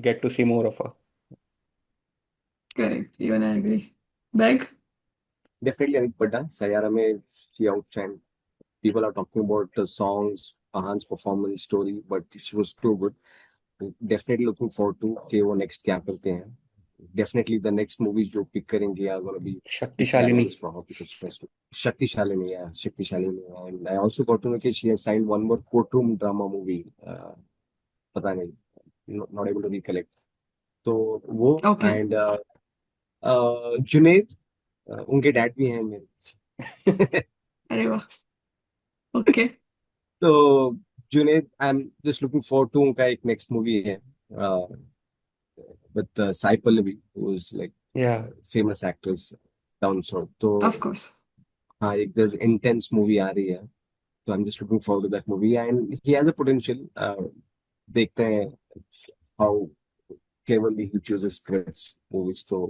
C: get to see more of her.
B: correct. Even I agree. Meg?
A: Definitely Anik Badda, Sayara में she outshined. People are talking about the songs, Ahan's performance, story, but she was too good. Definitely looking forward to कि वो next क्या करते हैं. Definitely the next movies जो pick करेंगे are gonna be
C: Shakti Shalini.
A: equally strong because Shaktishalini, yeah, Shaktishalini. And I also got to know that she has signed one more courtroom drama movie. पता नहीं, not able to recollect. तो वो
B: Okay.
A: and Junaid, उनके dad भी हैं मेरे.
B: अरे वाह. Okay.
A: तो Junaid, I am just looking forward to, उनका एक नेक्स्ट मूवी है with Sai Pallavi, who is like
C: Yeah.
A: Famous actress down south. तो
B: Of course.
A: हाँ, एक दस इंटेंस मूवी आ रही है, तो I am just looking forward to that movie and he has a potential. देखते हैं how cleverly he chooses scripts movies. तो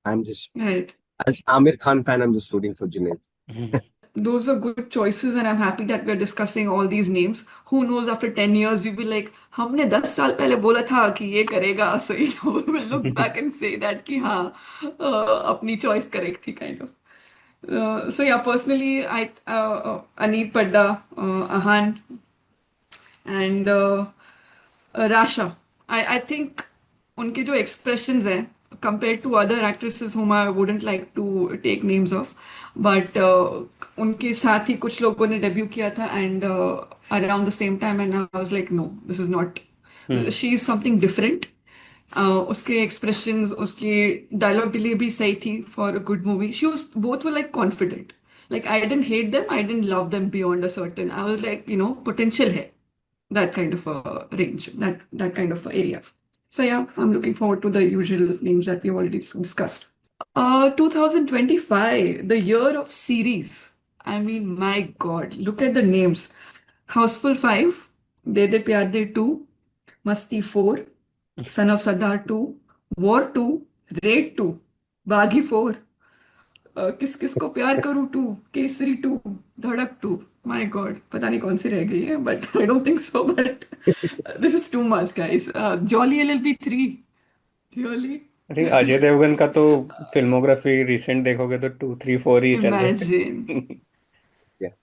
A: I am just
B: Right.
A: As Aamir Khan fan, I am just rooting for Junaid.
B: Those were good choices, and I'm happy that we're discussing all these names. Who knows, after 10 years, we'll be like, हमने 10 साल पहले बोला था कि ये करेगा. So, we'll look back and say that कि हाँ, अपनी choice correct थी, kind of. So yeah, personally, Aneet Padda, Ahan, and Rasha. I think उनके जो expressions हैं compared to other actresses whom I wouldn't like to take names of, but उनके साथ ही कुछ लोगों ने debut किया था, and around the same time, and I was like, no, this is not. She is something different. उसके expressions, उसकी dialogue delivery सही थी for a good movie. Both were like confident. Like I didn't hate them, I didn't love them beyond a certain. I was like, potential है, that kind of a range, that kind of a area. So yeah, I'm looking forward to the usual names that we've already discussed. 2025, the year of series. I mean, my God, look at the names. Houseful 5, De De Pyar De 2, Masti 4, Son of Sardar 2, War 2, Raid 2, Baghi 4, किस किस को प्यार करूं 2, केसरी 2, धड़क 2. My God, पता नहीं कौन सी रह गई है, but I don't think so, but this is too much guys. Jolly LLB 3, really.
C: I think Ajay Devgn का तो फिल्मोग्राफी रिसेंट देखोगे तो 2, 3, 4 ही चल रहे
B: इमेजिन.
C: हैं.
A: Yeah.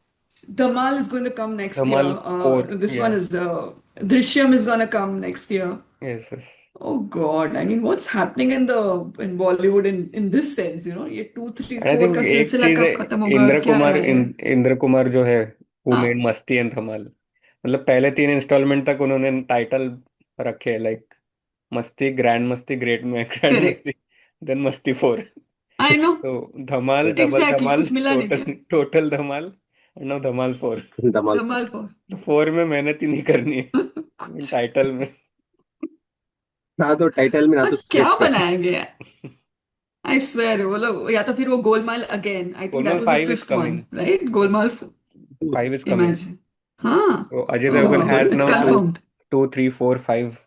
B: Dhamal is going to come next year.
C: Dhamaal 4.
B: This one
C: Yeah.
B: is Drishyam is going to come next year.
C: Yes, yes.
B: Oh God, I mean, what's happening in Bollywood in this sense? ये 2, 3,
C: आई
B: 4
C: think
B: का
C: एक
B: सिलसिला
C: चीज है,
B: कब खत्म होगा, क्या है?
C: इंद्र कुमार जो है, हु
B: हाँ.
C: मेड मस्ती एंड धमाल, मतलब पहले 3 इंस्टॉलमेंट तक उन्होंने टाइटल रखे, लाइक मस्ती, ग्रैंड मस्ती, ग्रेट में ग्रैंड
B: करेक्ट.
C: मस्ती, देन मस्ती 4.
B: I know.
C: तो धमाल, डबल
B: एग्जैक्टली,
C: धमाल,
B: कुछ मिला नहीं क्या?
C: Total total Dhamaal, and now Dhamaal 4.
A: Dhamaal.
B: Dhamaal 4.
C: तो 4 में मेहनत ही नहीं करनी है
B: कुछ.
C: टाइटल में.
A: ना तो टाइटल में, ना
B: और
A: तो
B: क्या
A: स्क्रिप्ट में.
B: बनाएंगे? आई स्वेयर, बोलो, या तो फिर वो Golmaal again. I think that
C: Golmaal
B: was the
C: 5 is
B: fifth one,
C: coming.
B: Right? Golmaal.
C: 5 is coming.
B: Imagine. हाँ.
C: तो Ajay Devgan
B: oh,
C: has
B: it's
C: now to
B: confirmed.
C: 2, 3, 4, 5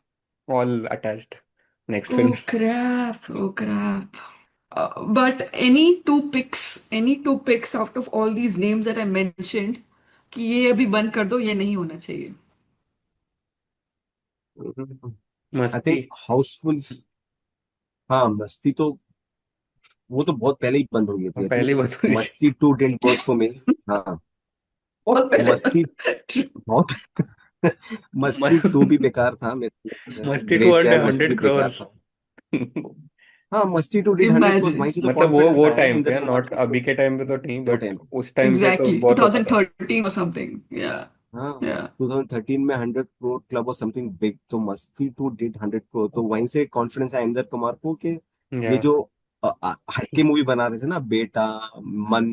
C: all attached next
B: Oh
C: film.
B: crap, oh crap. But any two picks out of all these names that I mentioned, कि ये अभी बंद कर दो, ये नहीं होना चाहिए.
A: आई
C: मस्ती.
A: थिंक हाउसफुल. हाँ, मस्ती तो वो तो बहुत पहले ही बंद हो गई थी. आई
C: पहली
A: थिंक
C: बात
A: Masti two didn't work for me. हाँ,
B: बहुत पहले.
A: मस्ती बहुत मस्ती टू भी बेकार था मेरे.
C: मस्ती टू
A: ग्रेट
C: अर्न
A: ग्रैंड मस्ती भी
C: 100
A: बेकार
C: crores.
A: था. हाँ, मस्ती टू डिड 100 crores.
B: Imagine.
A: वहीं से तो
C: मतलब
A: कॉन्फिडेंस
C: वो
A: आया ना
C: टाइम पे,
A: इंदर कुमार
C: नॉट
A: को.
C: अभी के टाइम पे तो नहीं,
A: वो
C: बट
A: टाइम.
C: उस टाइम पे तो
B: Exactly,
C: बहुत होता था.
B: 2013 or something. Yeah,
A: हाँ,
B: yeah.
A: 2013 में 100 crore क्लब और समथिंग बिग. तो मस्ती टू डिड 100 crore. तो वहीं से कॉन्फिडेंस आया इंदर कुमार को कि ये
C: या
A: जो हटके मूवी बना रहे थे ना, बेटा, मन,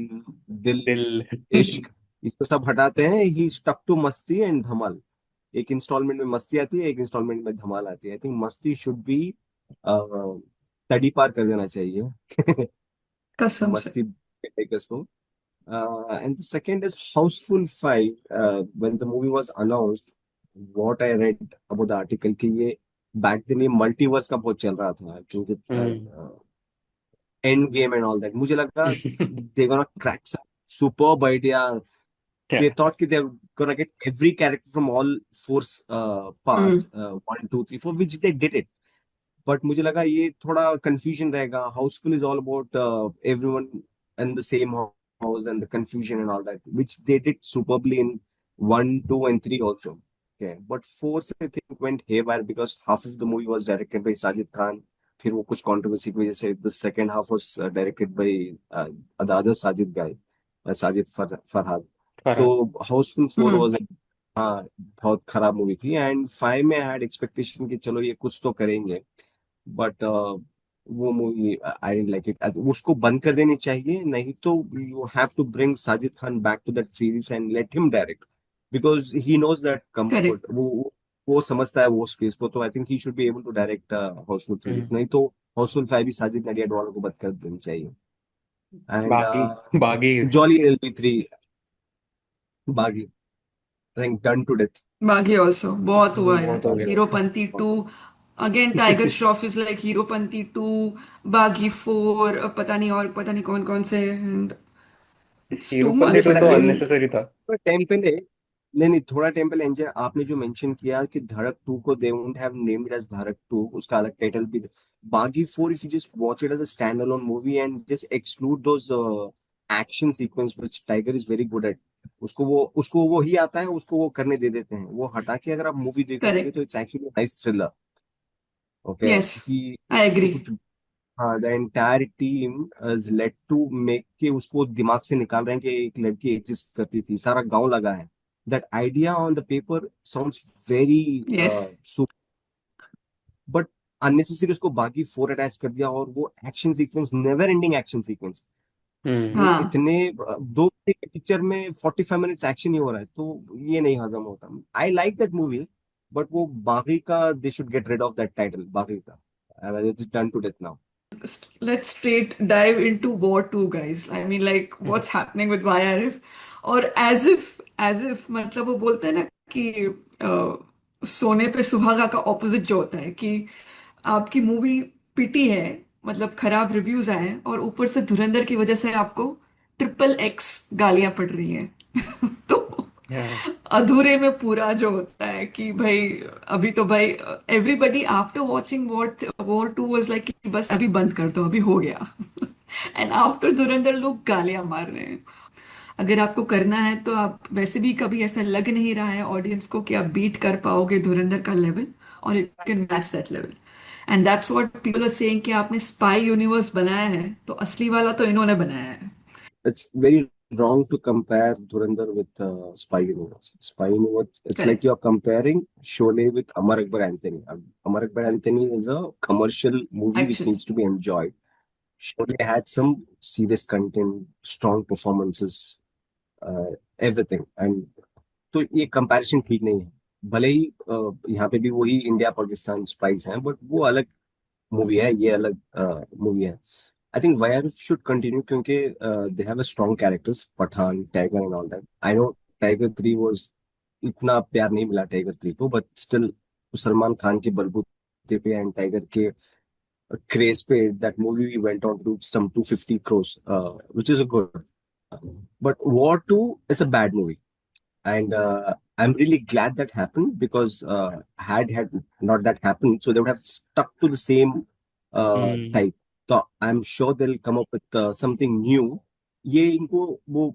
A: दिल,
C: दिल.
A: इश्क, इसको सब हटाते हैं. ही स्टक टू मस्ती एंड धमाल. एक इंस्टॉलमेंट में मस्ती आती है, एक इंस्टॉलमेंट में धमाल आती है. आई थिंक मस्ती शुड बी तड़ी पार कर देना चाहिए
B: कसम से.
A: मस्ती टेकर्स को. And the second is Houseful 5. When the movie was announced, what I read about the article कि ये back then ये multiverse का बहुत चल रहा था, क्योंकि end game and all that. मुझे लगा they're gonna crack some superb idea. They thought कि they're gonna get every character from all four parts, 1, 2, 3, 4, which they did it. But मुझे लगा ये थोड़ा confusion रहेगा. Houseful is all about everyone in the same house and the confusion and all that, which they did superbly in 1, 2, and 3 also. Okay, but 4 I think went haywire because half of the movie was directed by Sajid Khan. फिर वो कुछ controversy की वजह से the second half was directed by the other Sajid guy, Sajid Farhad. तो
C: Farhad.
A: Housefull 4
B: Hmm.
A: was, हाँ, बहुत खराब मूवी थी। एंड 5 में आई हैड एक्सपेक्टेशन कि चलो ये कुछ तो करेंगे, बट वो movie I didn't like it. उसको बंद कर देनी चाहिए, नहीं तो you have to bring Sajid Khan back to that series and let him direct, because he knows that
B: Correct.
A: Comfort, वो समझता है वो स्पेस को। तो I think he should be able to direct Housefull series,
C: hmm.
A: नहीं तो हाउसफुल 5 भी साजिद नडियाडवाला को बंद कर देनी चाहिए। एंड
C: बागी बागी
A: Jolly LB3, Baaghi, I think done to death.
B: Baghi also बहुत हुआ यार।
C: बहुत हो गया।
B: Heropanti 2, again Tiger Shroff is like Heropanti 2, Baaghi 4, पता नहीं और पता नहीं कौन कौन से, and it's too
C: Heropanti
B: much
C: too तो
B: यार, आई मीन।
C: अननेसेसरी था।
A: थोड़ा टाइम पहले, नहीं थोड़ा टाइम पहले एंजल आपने जो मेंशन किया कि धड़क 2 को they wouldn't have named as Dhadak 2, उसका अलग टाइटल भी। Baaghi 4, if you just watch it as a standalone movie and just exclude those action sequence which Tiger is very good at, उसको वो ही आता है, उसको वो करने दे देते हैं, वो हटा के अगर आप मूवी देखोगे
B: करेक्ट।
A: तो it's actually nice thriller. Okay,
B: yes,
A: कि
B: आई
A: तो
B: एग्री।
A: कुछ, हाँ, the entire team is late to make के उसको दिमाग से निकाल रहे हैं कि एक लड़की एग्जिस्ट करती थी, सारा गांव लगा है। That idea on the paper sounds very
B: yes.
A: Super, but unnecessary उसको बाकी 4 अटैच कर दिया, और वो action sequence, never ending action sequence,
C: hmm.
A: वो
B: हाँ,
A: इतने 2 पिक्चर में 45 मिनट्स एक्शन ही हो रहा है, तो ये नहीं हजम होता। I like that movie, but वो बागी का they should get rid of that title, Baaghi का। It's done to death now.
B: let's straight dive into War 2, guys. I mean, like, what's happening with YRF? और as if मतलब वो बोलते हैं ना कि सोने पे सुहागा का ऑपोजिट जो होता है कि आपकी मूवी पिटी है, मतलब खराब रिव्यूज आए हैं, और ऊपर से धुरंधर की वजह से आपको XXX गालियां पड़ रही हैं। तो
C: या
B: अधूरे में पूरा जो होता है कि भाई, अभी तो भाई everybody after watching war 2 was like कि बस अभी बंद कर दो, अभी हो गया। एंड आफ्टर धुरंधर लोग गालियां मार रहे हैं। अगर आपको करना है तो आप वैसे भी, कभी ऐसा लग नहीं रहा है ऑडियंस को कि आप बीट कर पाओगे धुरंधर का लेवल, और you can match that level. And that's what people are saying कि आपने स्पाई यूनिवर्स बनाया है, तो असली वाला तो इन्होंने बनाया है।
A: It's very wrong to compare Dhurandhar with Spy Universe. Spy Universe, it's like
B: correct.
A: you're comparing Sholay with Amar Akbar Anthony. Amar Akbar Anthony is a commercial movie which
B: actually
A: needs to be enjoyed. Sholay had some serious content, strong performances, everything. And तो ये comparison ठीक नहीं है। भले ही यहाँ पे भी वही इंडिया पाकिस्तान स्पाइस हैं, बट वो अलग मूवी है, ये अलग मूवी है। I think wire should continue क्योंकि they have a strong characters, Pathan, Tiger and all that. I know Tiger 3 was, इतना प्यार नहीं मिला टाइगर 3 को, बट स्टिल सलमान खान के बलबूते पे एंड टाइगर के क्रेज पे that movie went on to some 250 crores, which is a good. But War 2 is a bad movie, and I'm really glad that happened because had not that happened, so they would have stuck to the same
C: hmm.
A: type. So I'm sure they'll come up with something new. ये इनको वो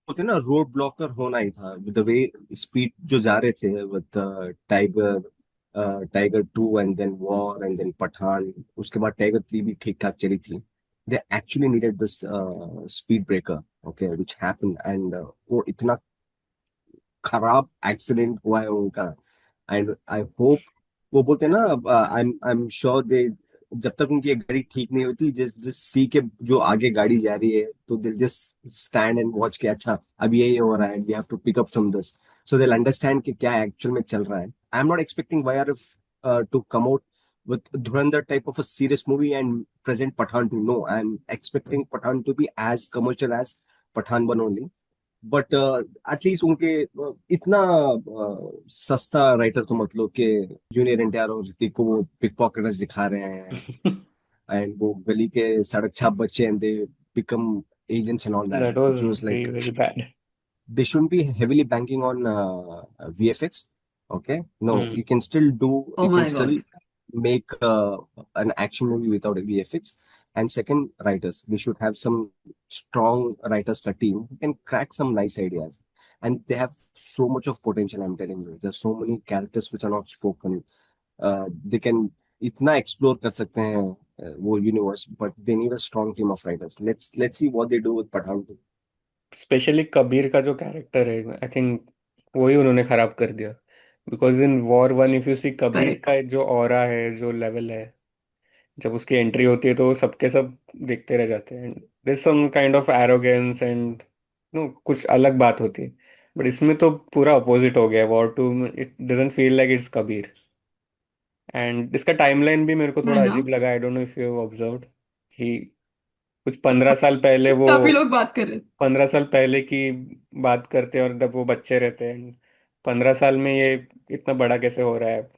A: होते ना, road blocker होना ही था, the way speed जो जा रहे थे with Tiger, Tiger 2 and then war and then Pathaan, उसके बाद टाइगर 3 भी ठीक ठाक चली थी। They actually needed this speed breaker, okay, which happened, and वो इतना खराब एक्सीडेंट हुआ है उनका। एंड आई होप, वो बोलते हैं ना, आई एम श्योर दे, जब तक उनकी एक गाड़ी ठीक नहीं होती, जिस जिस सी के जो आगे गाड़ी जा रही है, तो दिल जस्ट स्टैंड एंड वॉच के अच्छा अब यही हो रहा है, we have to pick up from this, so they understand कि क्या एक्चुअल में चल रहा है। I am not expecting YRF to come out with Dhurandhar type of a serious movie and present Pathan 2. No, I'm expecting Pathan to be as commercial as Pathan 1 only. But at least उनके इतना सस्ता writer तो मतलब कि junior NTR और ऋतिक को वो pick pocketers दिखा रहे हैं, एंड वो गली के सड़क छाप बच्चे and they become agents and all that,
C: that was
A: which was
C: very
A: like
C: very bad.
A: they shouldn't be heavily banking on VFX. Okay, no,
C: हम्म।
A: you can still do,
B: oh
A: you can
B: my
A: still
B: God.
A: make an action movie without a VFX. And second, writers, they should have some strong writers ka team who can crack some nice ideas. And they have so much of potential, I'm telling you. There's so many characters which are not spoken. They can इतना explore कर सकते हैं वो universe, but they need a strong team of writers. Let's see what they do with Pathaan 2.
C: Specially Kabir का जो character है, I think वही उन्होंने खराब कर दिया। Because in war one if you see, Kabir
B: correct.
C: का जो ऑरा है, जो लेवल है, जब उसकी एंट्री होती है तो सबके सब देखते रह जाते हैं। There some kind of arrogance and no, कुछ अलग बात होती है। बट इसमें तो पूरा अपोजिट हो गया। वॉर टू में it doesn't feel like it's Kabir. And इसका टाइमलाइन भी मेरे को
B: है
C: थोड़ा
B: ना,
C: अजीब लगा। आई don't know if you observed कि कुछ 15 साल पहले वो,
B: काफी लोग बात कर रहे हैं।
C: 15 साल पहले की बात करते हैं, और जब वो बच्चे रहते हैं, 15 साल में ये इतना बड़ा कैसे हो रहा है।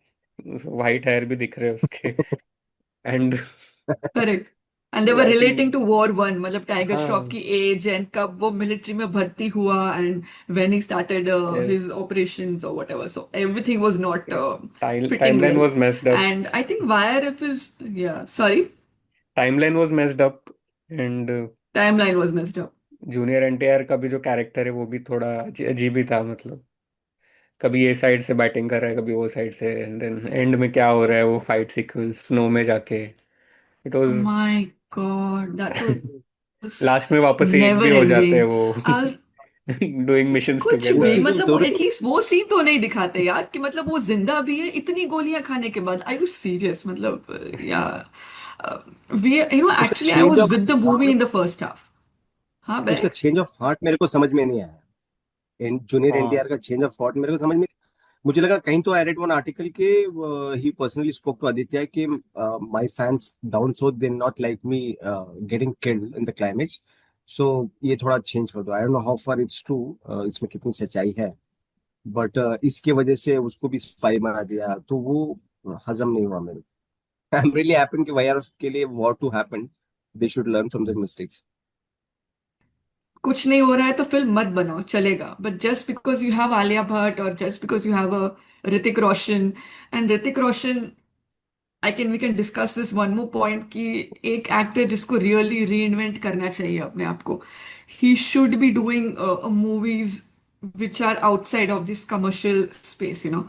C: वाइट हेयर भी दिख रहे हैं उसके। And
B: correct. And they were
C: I
B: relating
C: think,
B: to war one, मतलब टाइगर श्रॉफ
C: हाँ,
B: की एज एंड कब वो मिलिट्री में भर्ती हुआ and when he started
C: yes,
B: his operations और whatever, so everything was not fitting
C: timeline
B: well.
C: Was messed up.
B: And I think YRF is, या sorry,
C: timeline was messed up. And
B: timeline was messed up.
C: Junior NTR का भी जो character है वो भी थोड़ा अजीब ही था। मतलब कभी ये साइड से बैटिंग कर रहा है, कभी वो साइड से, एंड देन एंड में क्या हो रहा है, वो फाइट सीक्वेंस स्नो में जाके, it was
B: my God, that was
C: last में वापस एक भी
B: नेवर
C: हो जाते हैं
B: एंडिंग।
C: वो डूइंग मिशंस
B: कुछ भी,
C: टुगेदर।
B: मतलब वो एटलीस्ट वो सीन तो नहीं दिखाते यार कि मतलब वो जिंदा भी है इतनी गोलियां खाने के बाद। आई वाज सीरियस, मतलब या वी यू नो
A: उसका
B: actually I
A: change
B: was
A: of
B: with the movie
A: heart
B: in the first half. हाँ बे।
A: उसका चेंज ऑफ हार्ट मेरे को समझ में नहीं आया। जूनियर
C: हाँ।
A: एनटीआर का चेंज ऑफ थॉट मेरे को समझ में, मुझे लगा कहीं तो आई रेड वन आर्टिकल के he personally spoke to Aditya कि my fans down so they not like me getting killed in the climax, so ये थोड़ा चेंज कर दो। I don't know how far it's true, इसमें कितनी सच्चाई है, बट इसके वजह से उसको भी स्पाई बना दिया तो वो हजम नहीं हुआ मेरे को। आई एम रियली हैपन कि वाई के लिए war two happen, they should learn from the mistakes.
B: कुछ नहीं हो रहा है तो फिल्म मत बनाओ, चलेगा, but just because you have Alia Bhatt और just because you have a Hrithik Roshan, and Hrithik Roshan, I can we can discuss this one more point कि एक एक्टर जिसको रियली री इन्वेंट करना चाहिए अपने आप को, he should be doing movies which are outside of this commercial space, you know.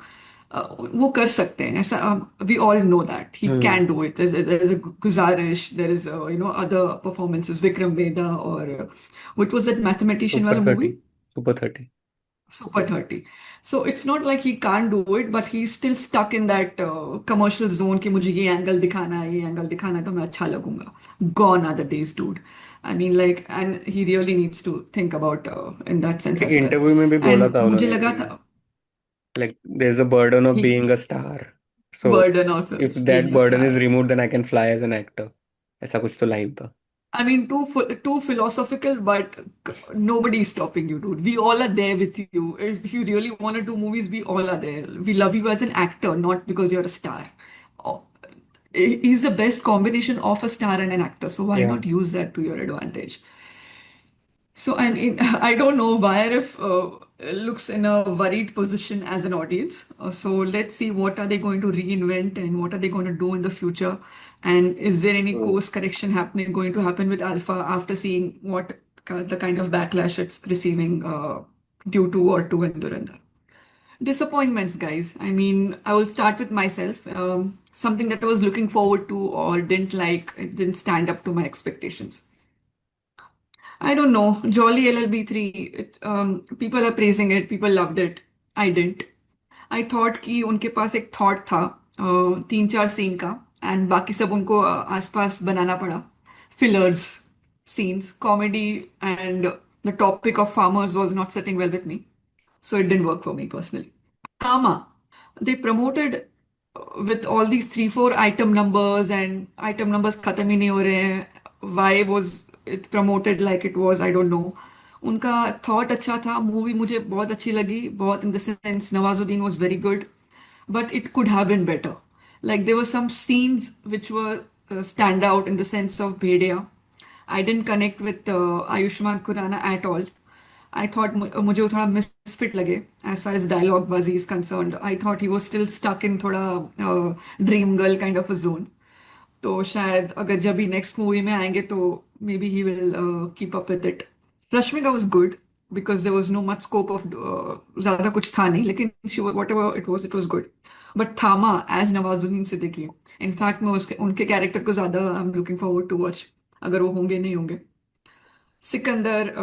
B: वो कर सकते हैं ऐसा, we all know that he
C: hmm.
B: Can do it. There is a Guzaarish, there is you know other performances, Vikram Vedha और what was that mathematician
C: super
B: वाला movie,
C: 30, super 30।
B: Super 30. So it's not like he can't do it, but he's still stuck in that commercial zone कि मुझे ये angle दिखाना है, ये angle दिखाना है तो मैं अच्छा लगूंगा. Gone are the days, dude. I mean, like, and he really needs to think about in that sense
C: एक
B: as well.
C: इंटरव्यू में भी बोला
B: And
C: था
B: मुझे
C: उन्होंने
B: लगा
C: कि
B: था
C: like there's a burden of
B: he
C: being a star, so
B: burden of
C: if that
B: being a
C: burden is
B: star.
C: removed then I can fly as an actor। ऐसा कुछ तो लाइन था।
B: I mean, too philosophical, but nobody is stopping you, dude. We all are there with you. If you really want to do movies, we all are there. We love you as an actor, not because you're a star. Oh, he's the best combination of a star and an actor, so why
C: या
B: not use that to your advantage? So I mean, I don't know why if looks in a worried position as an audience. So let's see what are they going to reinvent and what are they going to do in the future, and is there any course correction happening going to happen with Alpha after seeing what the kind of backlash it's receiving due to War 2 and Durandar. Disappointments, guys. I mean, I will start with myself. Something that I was looking forward to or didn't like, it didn't stand up to my expectations. I don't know. Jolly LLB 3. People are praising it. People loved it. I didn't. I thought कि उनके पास एक thought था 3-4 scene का, and बाकी सब उनको आसपास बनाना पड़ा, fillers scenes, comedy, and the topic of farmers was not setting well with me, so it didn't work for me personally. Kama, they promoted with all these 3-4 item numbers and item numbers खत्म ही नहीं हो रहे हैं. Why was it promoted like it was? I don't know. उनका thought अच्छा था, movie मुझे बहुत अच्छी लगी, बहुत in the sense Nawazuddin was very good, but it could have been better. Like there were some scenes which were stand out in the sense of Bhedia. I didn't connect with Ayushmann Khurrana at all. I thought मुझे वो थोड़ा misfit लगे as far as dialogue bazi is concerned. I thought he was still stuck in थोड़ा dream girl kind of a zone. तो शायद अगर जब भी नेक्स्ट मूवी में आएंगे तो maybe he will keep up with it. Rashmika was good because there was no much scope of, ज्यादा कुछ था नहीं, लेकिन she whatever it was good. But Thama as Nawazuddin Siddiqui, in fact मैं उसके उनके कैरेक्टर को ज्यादा I am looking forward to watch, अगर वो होंगे नहीं होंगे। Sikandar,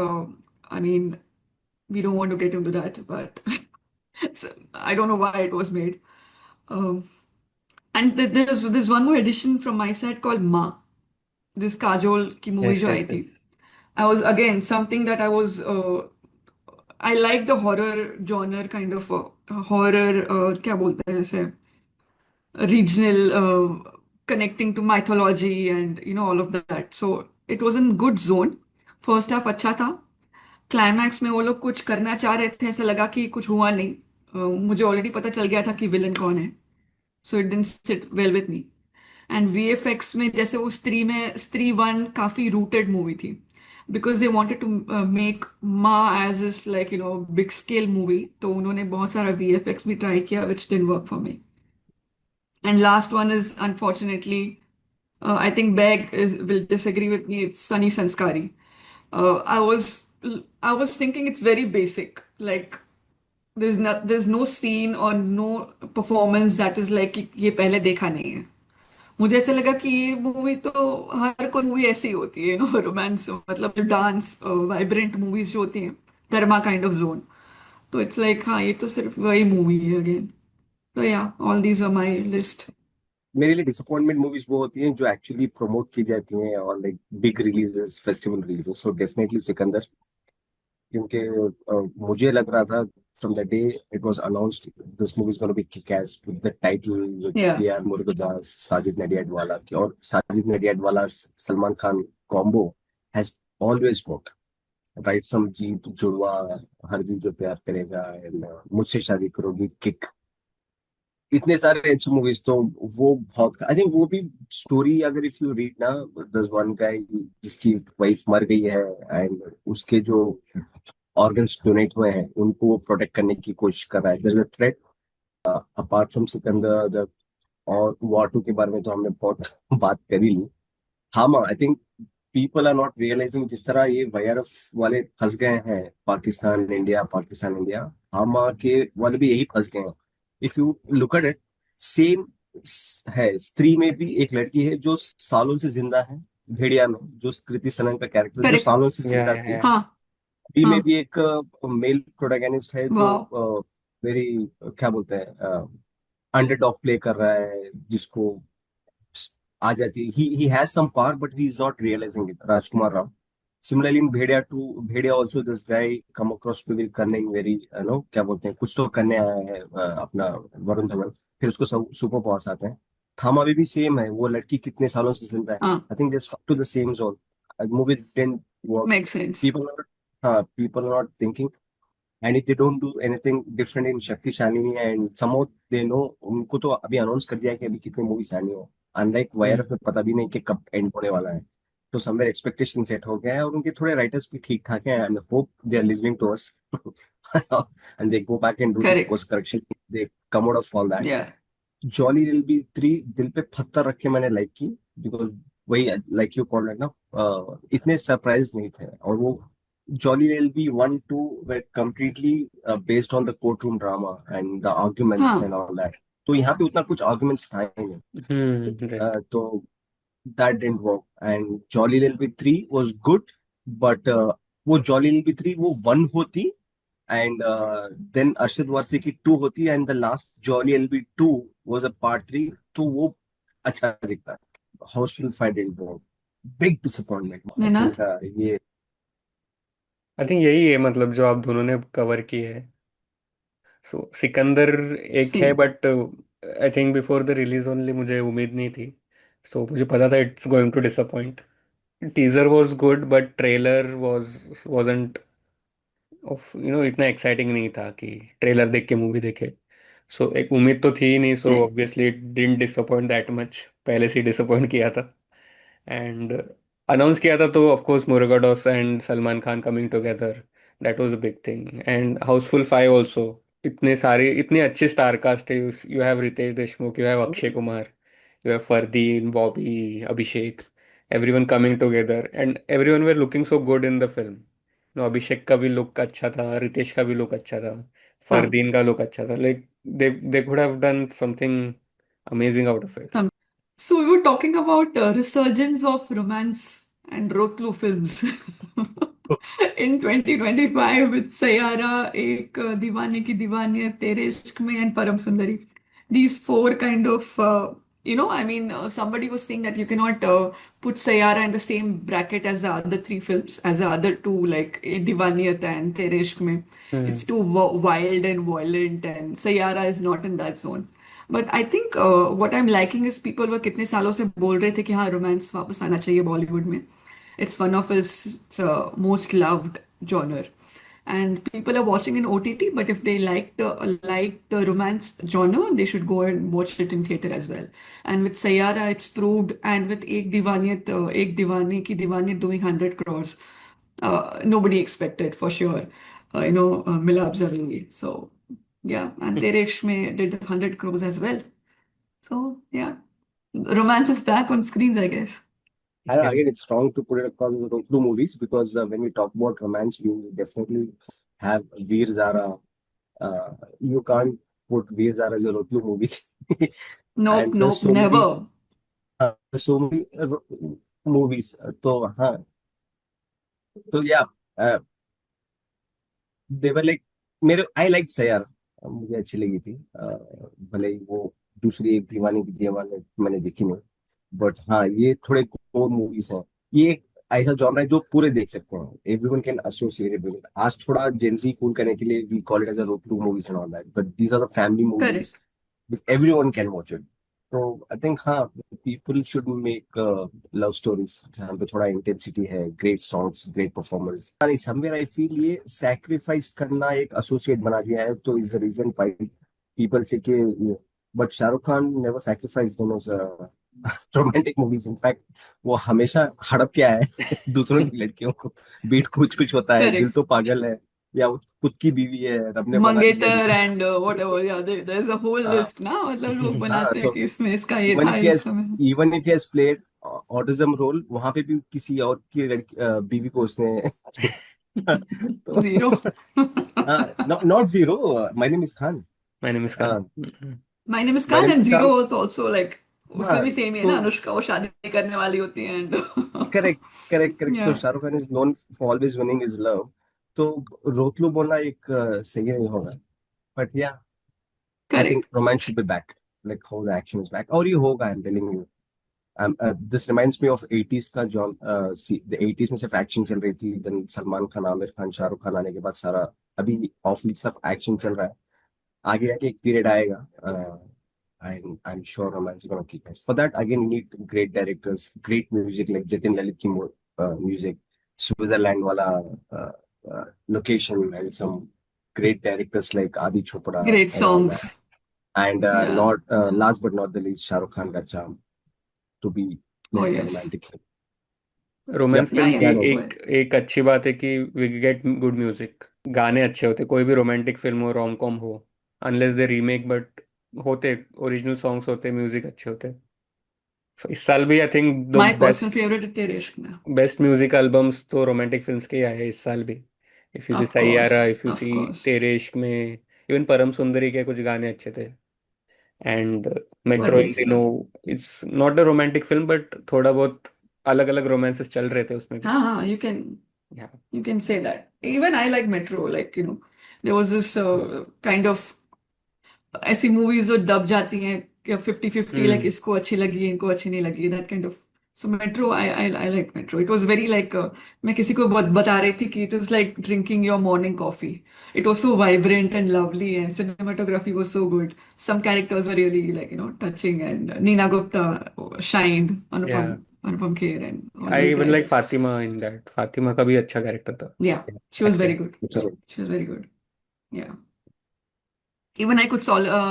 B: I mean we don't want to get into that, but so, I don't know why it was made. Um, and there's one more addition from my side called Ma. This Kajol ki movie
C: yes
B: jo aayi
C: yes
B: thi.
C: Yes.
B: I was again something that I like the horror genre kind of horror, क्या बोलते हैं इसे, regional, connecting to mythology and all of that. So it was in good zone. First half अच्छा था। Climax में वो लोग कुछ करना चाह रहे थे, ऐसा लगा कि कुछ हुआ नहीं। मुझे ऑलरेडी पता चल गया था कि विलन कौन है, so it didn't sit well with me. And VFX में जैसे वो स्त्री में, स्त्री वन काफी रूटेड मूवी थी, because they wanted to make माँ as is like big scale movie, तो उन्होंने बहुत सारा वीएफएक्स भी ट्राई किया which didn't work for me. And last one is unfortunately, I think Beg is will disagree with me. It's Sunny Sanskari. Uh, I was I was thinking it's very basic. Like there's no scene or no performance that is like कि ये पहले देखा नहीं है। मुझे ऐसा लगा कि ये मूवी तो हर कोई मूवी ऐसी ही होती है, रोमांस मतलब जो डांस वाइब्रेंट मूवीज जो होती हैं, धर्मा काइंड ऑफ जोन। तो इट्स लाइक हाँ, ये तो सिर्फ वही मूवी है अगेन। तो yeah all these are my list.
A: मेरे लिए डिसअपॉइंटमेंट मूवीज वो होती हैं जो एक्चुअली प्रमोट की जाती हैं और like big releases, festival releases. So definitely Sikandar, क्योंकि मुझे लग रहा था from the day it was announced this movie is gonna be kick ass with the title, with
B: या
A: पीआर मुरुगदास, साजिद नडियाडवाला की, और Sajid Nadiadwala Salman Khan combo has always worked, right from Jeet Judwaa, Har दिल जो प्यार करेगा, and, मुझसे शादी करोगी, किक, इतने सारे अच्छे मूवीज। तो वो बहुत, आई थिंक वो भी स्टोरी, अगर इफ यू रीड ना, दस वन गाय जिसकी वाइफ मर गई है एंड उसके जो ऑर्गन्स डोनेट हुए हैं उनको वो प्रोटेक्ट करने की कोशिश कर रहा है, there is a threat apart from Sikandar और वॉर टू के बारे में तो हमने बहुत बात कर ही ली। हाँ, I think people are not realising जिस तरह ये वाईआरएफ वाले फंस गए हैं, पाकिस्तान इंडिया, पाकिस्तान इंडिया, हामा के वाले भी यही फंस गए हैं। If you look at it, same है। स्त्री में भी एक लड़की है जो सालों से जिंदा है, भेड़िया में जो कृति सनन का कैरेक्टर जो
B: करेक्ट।
A: सालों से जिंदा थी।
C: या।
B: हाँ।
A: बी में
B: हाँ।
A: भी एक मेल प्रोटैगनिस्ट है जो
B: वाह।
A: वेरी, क्या बोलते हैं, अंडरडॉग प्ले कर रहा है, जिसको आ जाती है, he has some power but he is not realizing it, Rajkumar Rao. Similarly in Bhediya two, Bhediya also this guy come across to be cunning very, no क्या बोलते हैं, कुछ तो करने आया है अपना वरुण धवन, फिर उसको सुपर पावर्स आते हैं। थामा में भी सेम है, वो लड़की कितने सालों से जिंदा है,
B: हाँ,
A: I think they stuck to the same zone, movie didn't work.
B: Make sense.
A: People, हाँ, people are not thinking, and if they don't do anything different in Shakti Shanini and somehow they know, उनको तो अभी announce कर दिया है कि अभी कितने मूवीज आनी है, अनलाइक
C: हम्म।
A: वायरस में पता भी नहीं कि कब एंड होने वाला है। तो समवेयर एक्सपेक्टेशन सेट हो गया है और उनके थोड़े राइटर्स भी ठीक ठाक हैं, and hope they are listening to us and they go back and do this
B: correct.
A: Course correction, they come out of all that.
B: Yeah.
A: Jolly दिल भी थ्री दिल पे पत्थर रख के मैंने लाइक की, बिकॉज वही लाइक यू कॉल ना, इतने सरप्राइज नहीं थे, और वो जॉली दिल भी one too way completely based on the court room drama and the arguments
B: हाँ।
A: And all that. तो यहाँ पे उतना कुछ आर्ग्यूमेंट्स था ही नहीं।
C: राइट।
A: तो that didn't work, and Jolly L B three was good, but वो जॉली एल बी थ्री वो वन होती, एंड देन अरशद वारसी की टू होती, and the last Jolly L B two was a part three, तो वो अच्छा दिखता है। Housefull five didn't work, big disappointment I
B: Ninad.
A: Think. ये
C: आई थिंक यही है, मतलब जो आप दोनों ने कवर की है। सो सिकंदर एक है,
B: same.
C: But I think before the release only मुझे उम्मीद नहीं थी। सो मुझे पता था it's going to disappoint. Teaser was good but trailer wasn't of इतना एक्साइटिंग नहीं था कि ट्रेलर देख के मूवी देखे। सो एक उम्मीद तो थी ही नहीं, so
B: right.
C: Obviously it didn't disappoint that much. पहले से डिसअपॉइंट किया था। एंड अनाउंस किया था तो of course Murugadoss and Salman Khan coming together, that was a big thing. And Housefull five also, इतने सारे इतने अच्छे स्टार कास्ट है। You have Riteish Deshmukh, you have Akshay Kumar, You have Fardeen, Bobby, Abhishek, everyone coming together, and everyone were looking so good in the film. No, अभिषेक का भी look अच्छा था, रितेश का भी लुक अच्छा था,
B: हाँ.
C: फरदीन का लुक अच्छा था. Like they could have done something amazing out of it.
B: So we were talking about resurgence of romance and Rotlu films in 2025 with Sayara, Ek Diwani Ki Diwani, Tere Ishq Mein, and Param Sundari. These four kind of, I mean, somebody was saying that you cannot put Sayara in the same bracket as the other three films, as the other two, like Divaniyat and Tere Ishq Mein.
C: Hmm.
B: It's too wild and violent, and Sayara is not in that zone. But I think what I am liking is people वो कितने सालों से बोल रहे थे कि हाँ romance वापस आना चाहिए बॉलीवुड में. It's one of his most loved genre and people are watching in OTT, but if they like the romance genre, they should go and watch it in theater as well. And with Sayara, it's proved, and with Ek Diwani Ki Diwani doing 100 crores, nobody expected for sure. Milab Zaveri. So yeah, and Teresh Mein did 100 crores as well. So yeah, romance is back on screens, I guess.
C: Yeah.
A: Again, it's wrong to put it across the two movies because when we talk about romance, we definitely have Veer Zara. You can't put Veer Zara as a Rotlu movie.
B: Nope,
A: And there's
B: nope,
A: so many,
B: never.
A: so many movies. तो हाँ, तो yeah, they were like मेरे I liked सयार, मुझे अच्छी लगी थी. भले ही वो दूसरी एक दीवानी की दीवानी मैंने देखी नहीं, बट हाँ ये थोड़े कोर मूवीज हैं. ये एक ऐसा जॉनर है जो पूरे देख सकते हैं. Everyone can associate with it. आज थोड़ा जेंजी कूल करने के लिए we call it as a road to movies and all that, but these are the family movies
B: Correct.
A: Everyone can watch it. तो आई थिंक हाँ, people should make love stories जहाँ पे थोड़ा intensity है, great songs, great performances. Somewhere I feel ये sacrifice करना एक associate बना दिया है, तो is the reason why people से कि but Shahrukh Khan never sacrificed in his romantic movies. In fact वो हमेशा हड़प के आया है दूसरों की लड़कियों को. बीट कुछ कुछ होता है, दिल
B: Correct.
A: तो पागल है, या वो खुद की बीवी है, रब ने बना दी है.
B: Mangeter and whatever. Yeah, there's a whole
A: हाँ.
B: list ना. मतलब लोग
A: हाँ,
B: बनाते हैं
A: तो
B: कि इसमें इसका ये
A: इवन
B: था,
A: इफ ही हैज
B: इसका में.
A: Even if he has played autism role, वहां पे भी किसी और की लड़की बीवी को उसने तो
B: Zero.
A: Not zero. My name is Khan.
C: My name is Khan.
B: My name is
A: my
B: Khan
A: name is
B: and Zero
A: Khan.
B: was also like उसमें
A: हाँ,
B: भी सेम ही है
A: तो
B: ना, अनुष्का वो शादी करने वाली होती है and
A: करेक्ट करेक्ट करेक्ट. तो
B: yeah,
A: Shahrukh Khan is known for always winning is love. तो रोतलू बोलना एक सही नहीं होगा, बट या I think
B: correct.
A: Romance should be back. Like how the action is back, और ये होगा. I am telling you. This reminds me of 80s का जॉन. द 80s में सिर्फ एक्शन चल रही थी, देन सलमान खान, आमिर खान, शाहरुख खान आने के बाद सारा अभी ऑफ बीट सिर्फ एक्शन चल रहा है. आगे आके एक पीरियड आएगा. I'm sure romance is gonna keep us. For that, again, you need great directors, great music like Jatin Lalit ki music, Switzerland wala location, and some great directors like Adi Chopra
B: Great
A: and all that.
B: songs.
A: And
B: Yeah.
A: not last but not the least, Shah Rukh Khan ka charm to be
B: Oh
A: like a
B: yes.
A: romantic film.
C: Romance
A: Yep.
B: Yeah,
C: film
B: yeah,
C: की
A: That
B: go
A: was
C: एक
B: ahead.
C: एक अच्छी बात है कि we get good music. गाने अच्छे होते, कोई भी रोमांटिक फिल्म हो, रोम कॉम हो, अनलेस दे रीमेक, बट होते ओरिजिनल सॉन्ग्स होते, म्यूजिक अच्छे होते. So, इस साल भी I think the
B: My personal
C: best
B: favorite is Tere Ishq Mein.
C: Best music albums तो रोमांटिक फिल्म्स के ही आए हैं इस साल भी. If you see
B: Of
C: Saiyaara,
B: course,
C: if you
B: of
C: see
B: course.
C: Tere Ishk में, इवन परम सुंदरी के कुछ गाने अच्छे थे. एंड मेट्रो इन
B: Correct,
C: दिनों,
B: yeah.
C: It's not a romantic film, but थोड़ा बहुत अलग अलग रोमांसेस चल रहे थे उसमें भी.
B: हाँ, you can
C: या
B: you can say that. Even I like Metro. Like there was this kind of ऐसी मूवीज जो दब जाती हैं कि 50-50, लाइक
C: हम्म.
B: इसको अच्छी लगी इनको अच्छी नहीं लगी, that kind of. So metro, I like metro. It was very like, मैं किसी को बहुत बता रही थी कि it was like drinking your morning coffee. It was so vibrant and lovely and cinematography was so good. Some characters were really like touching, and Neena Gupta shined,
C: या
B: Anupam Kher and all
C: I
B: those
C: even
B: guys.
C: Like Fatima in that. Fatima का भी अच्छा character था.
B: Yeah, she was very
C: acting.
B: good.
A: चलो.
B: She was very good. Yeah. Even I could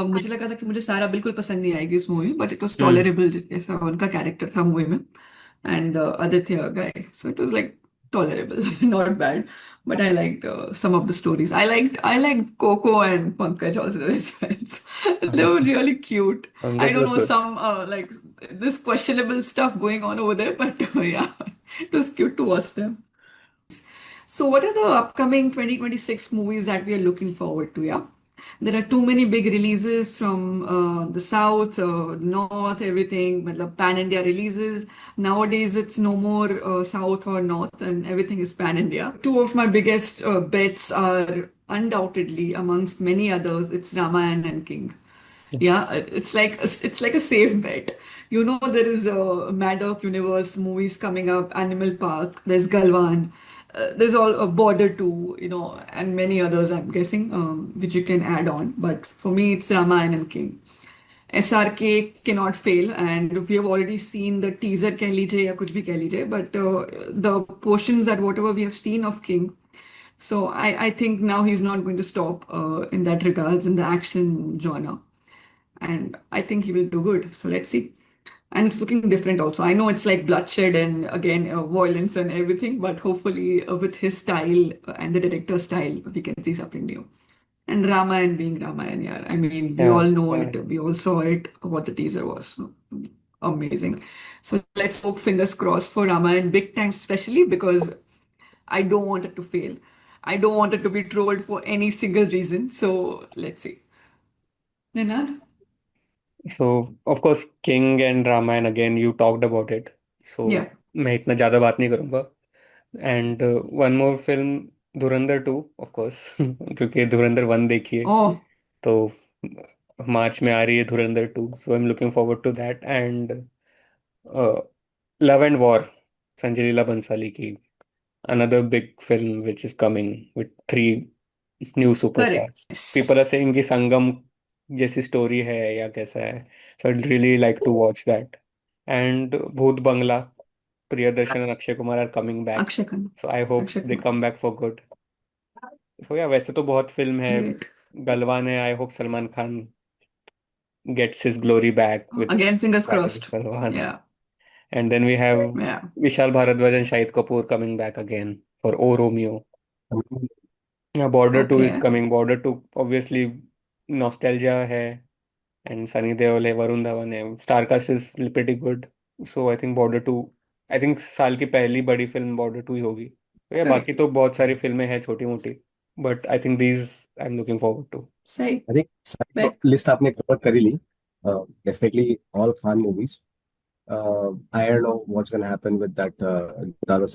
B: मुझे लगा था कि मुझे सारा बिल्कुल पसंद नहीं आएगी इस movie, but it was
C: hmm.
B: Tolerable जैसा उनका कैरेक्टर था मूवी में. And Aditya guy, so it was like tolerable, not bad. But I like some of the stories. I liked Coco and Pankaj also as well. They were really cute. I
C: Angad
B: don't
C: was
B: know,
C: good.
B: some like this questionable stuff going on over there, but yeah, it was cute to watch them. So, what are the upcoming 2026 movies that we are looking forward to? Yeah, there are too many big releases from the south, north, everything. Matlab pan India releases. Nowadays, it's no more south or north, and everything is pan India. Two of my biggest bets are undoubtedly, amongst many others, it's Ramayan and King. Yeah, it's like a safe bet. You know, there is a Maddock Universe movies coming up, Animal Park, there's Galwan, there's all a Border 2, and many others I'm guessing, which you can add on. But for me, it's Ramayan and King. SRK cannot fail, and we have already seen the teaser कह लीजिए या कुछ भी कह लीजिए, but the portions that whatever we have seen of King, so I think now he's not going to stop in that regards in the action genre, and I think he will do good. So let's see. And it's looking different also. I know it's like bloodshed and again violence and everything, but hopefully with his style and the director's style, we can see something new. And Ramayan being Ramayan, yeah. I mean, we all
C: Yeah,
B: know
C: yeah.
B: it. We all saw it, what the teaser was. So, amazing. So let's hope fingers crossed for Ramayan big time, especially because I don't want it to fail. I don't want it to be trolled for any single reason. So let's see. Ninad?
C: So of course King and Ramayana, again you talked about it, so
B: Yeah.
C: मैं इतना ज़्यादा बात नहीं करूँगा. And one more film Dhurandhar 2 of course क्योंकि धुरंधर 1 देखिए
B: Oh,
C: तो मार्च में आ रही है Dhurandhar 2, so I am looking forward to that. And Love and War, Sanjay Leela Bhansali की, another big film which is coming with three new
B: correct.
C: superstars. People
B: Yes.
C: are saying कि संगम जैसी story है या कैसा है, so I'd really like to watch that. And भूत बंगला, Priyadarshan and Akshay Kumar are coming back,
B: Akshay Khanna.
C: so I hope
B: Akshay
C: they
B: Kumar.
C: come back for good. So yeah, वैसे तो बहुत फिल्म है.
B: Great.
C: गलवान है, I hope Salman Khan gets his glory back with
B: Again, fingers
C: Battle of
B: crossed.
C: Galwan.
B: Yeah.
C: And then we have
B: Yeah.
C: Vishal Bharadwaj and Shahid Kapoor coming back again for O Romeo. Yeah, Border 2 is
B: Okay.
C: coming. Border 2 obviously nostalgia है, and Sunny Deol है, Varun Dhawan है. Star cast is pretty good. So I think Border 2, I think साल की पहली बड़ी film Border 2 ही होगी. तो या
B: Correct.
C: बाकी तो बहुत सारी फिल्में हैं छोटी मोटी, but I think these I'm looking forward to.
B: Say
A: I think सारी तो
B: back.
A: लिस्ट आपने कवर कर ही ली. Definitely all fun movies. I don't know what's gonna happen with that Dada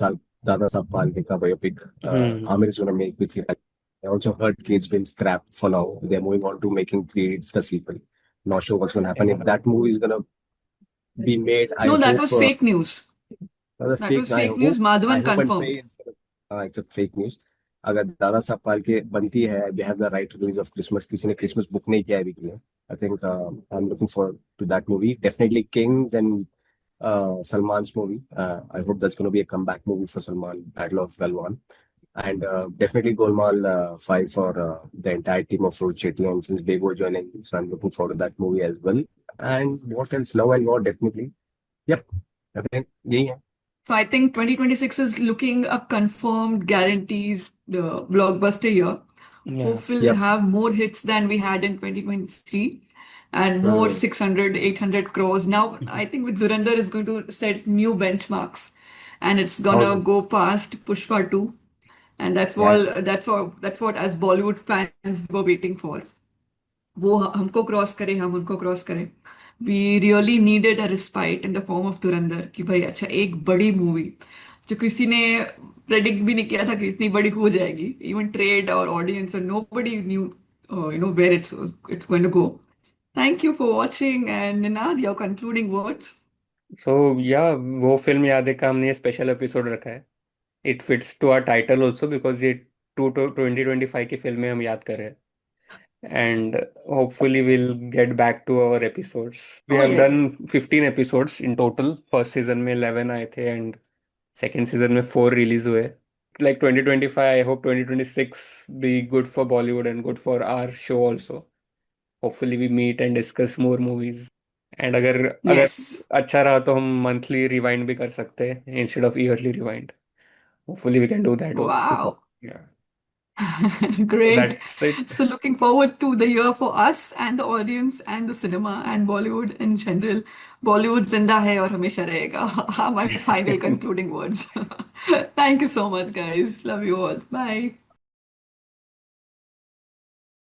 A: Saab Phalke ka biopic.
C: Hmm.
A: Amir is gonna make with Hira. I also heard Kate's been scrapped for now. They're moving on to making Three Idiots ka sequel. Not sure what's gonna happen. If
C: Yeah.
A: that movie is gonna be made, I
B: No, that
A: hope
B: was fake news.
A: another
B: That
A: fake.
B: was fake news.
A: I
B: Madhavan
A: hope and pray
B: confirmed.
A: it's a fake news. अगर दादा साहब पालके बनती है, they have the right to release of Christmas. किसी ने Christmas book नहीं किया है अभी के लिए. I think I'm looking forward to that movie. Definitely King, then Salman's movie. I hope that's going to be a comeback movie for Salman, Battle of Galwan. And definitely Golmaal 5 for the entire team of Rohit Chetty and since Bego joining. So I'm looking forward to that movie as well. And what else? Love and War, definitely. Yep. I think, yeah.
B: So I think 2026 is looking a confirmed, guarantees the blockbuster year.
C: Yeah.
B: Hopefully, we'll
A: Yep.
B: have more hits than we had in 2023 and more 600, 800 crores. Now, I think with Dhurandhar is going to set new benchmarks and it's gonna
A: Thousand.
B: go past Pushpa 2. And
A: Yeah.
B: that's what as Bollywood fans were waiting for. वो हमको cross करे हम उनको cross करें. We really needed a respite in the form of Dhurandhar कि भाई अच्छा एक बड़ी मूवी जो किसी ने प्रेडिक्ट भी नहीं किया था कि इतनी बड़ी हो जाएगी. इवन ट्रेड और ऑडियंस और nobody knew where it's going to go. Thank you for watching and Ninad your concluding words.
C: So yeah, वो फिल्म याद है का हमने ये स्पेशल एपिसोड रखा है. It fits to our title also because ये 2025 की फिल्में हम याद कर रहे हैं. And hopefully we'll get back to our episodes. We
B: Oh
C: have
B: yes.
C: done 15 episodes in total. First season में 11 आए थे and second season में 4 रिलीज हुए. Like 2025, I hope 2026 be good for Bollywood and good for our show also. Hopefully we meet and discuss more movies. And अगर अगर
B: Yes.
C: अच्छा रहा तो हम मंथली रिवाइंड भी कर सकते हैं instead of yearly rewind. Hopefully we can do that also.
B: Wow.
C: Yeah.
B: Great.
C: That's it.
B: So looking forward to the year for us and the audience and the cinema and Bollywood in general. Bollywood जिंदा है और हमेशा रहेगा. Are my final concluding words. Thank you so much, guys. Love you all. Bye.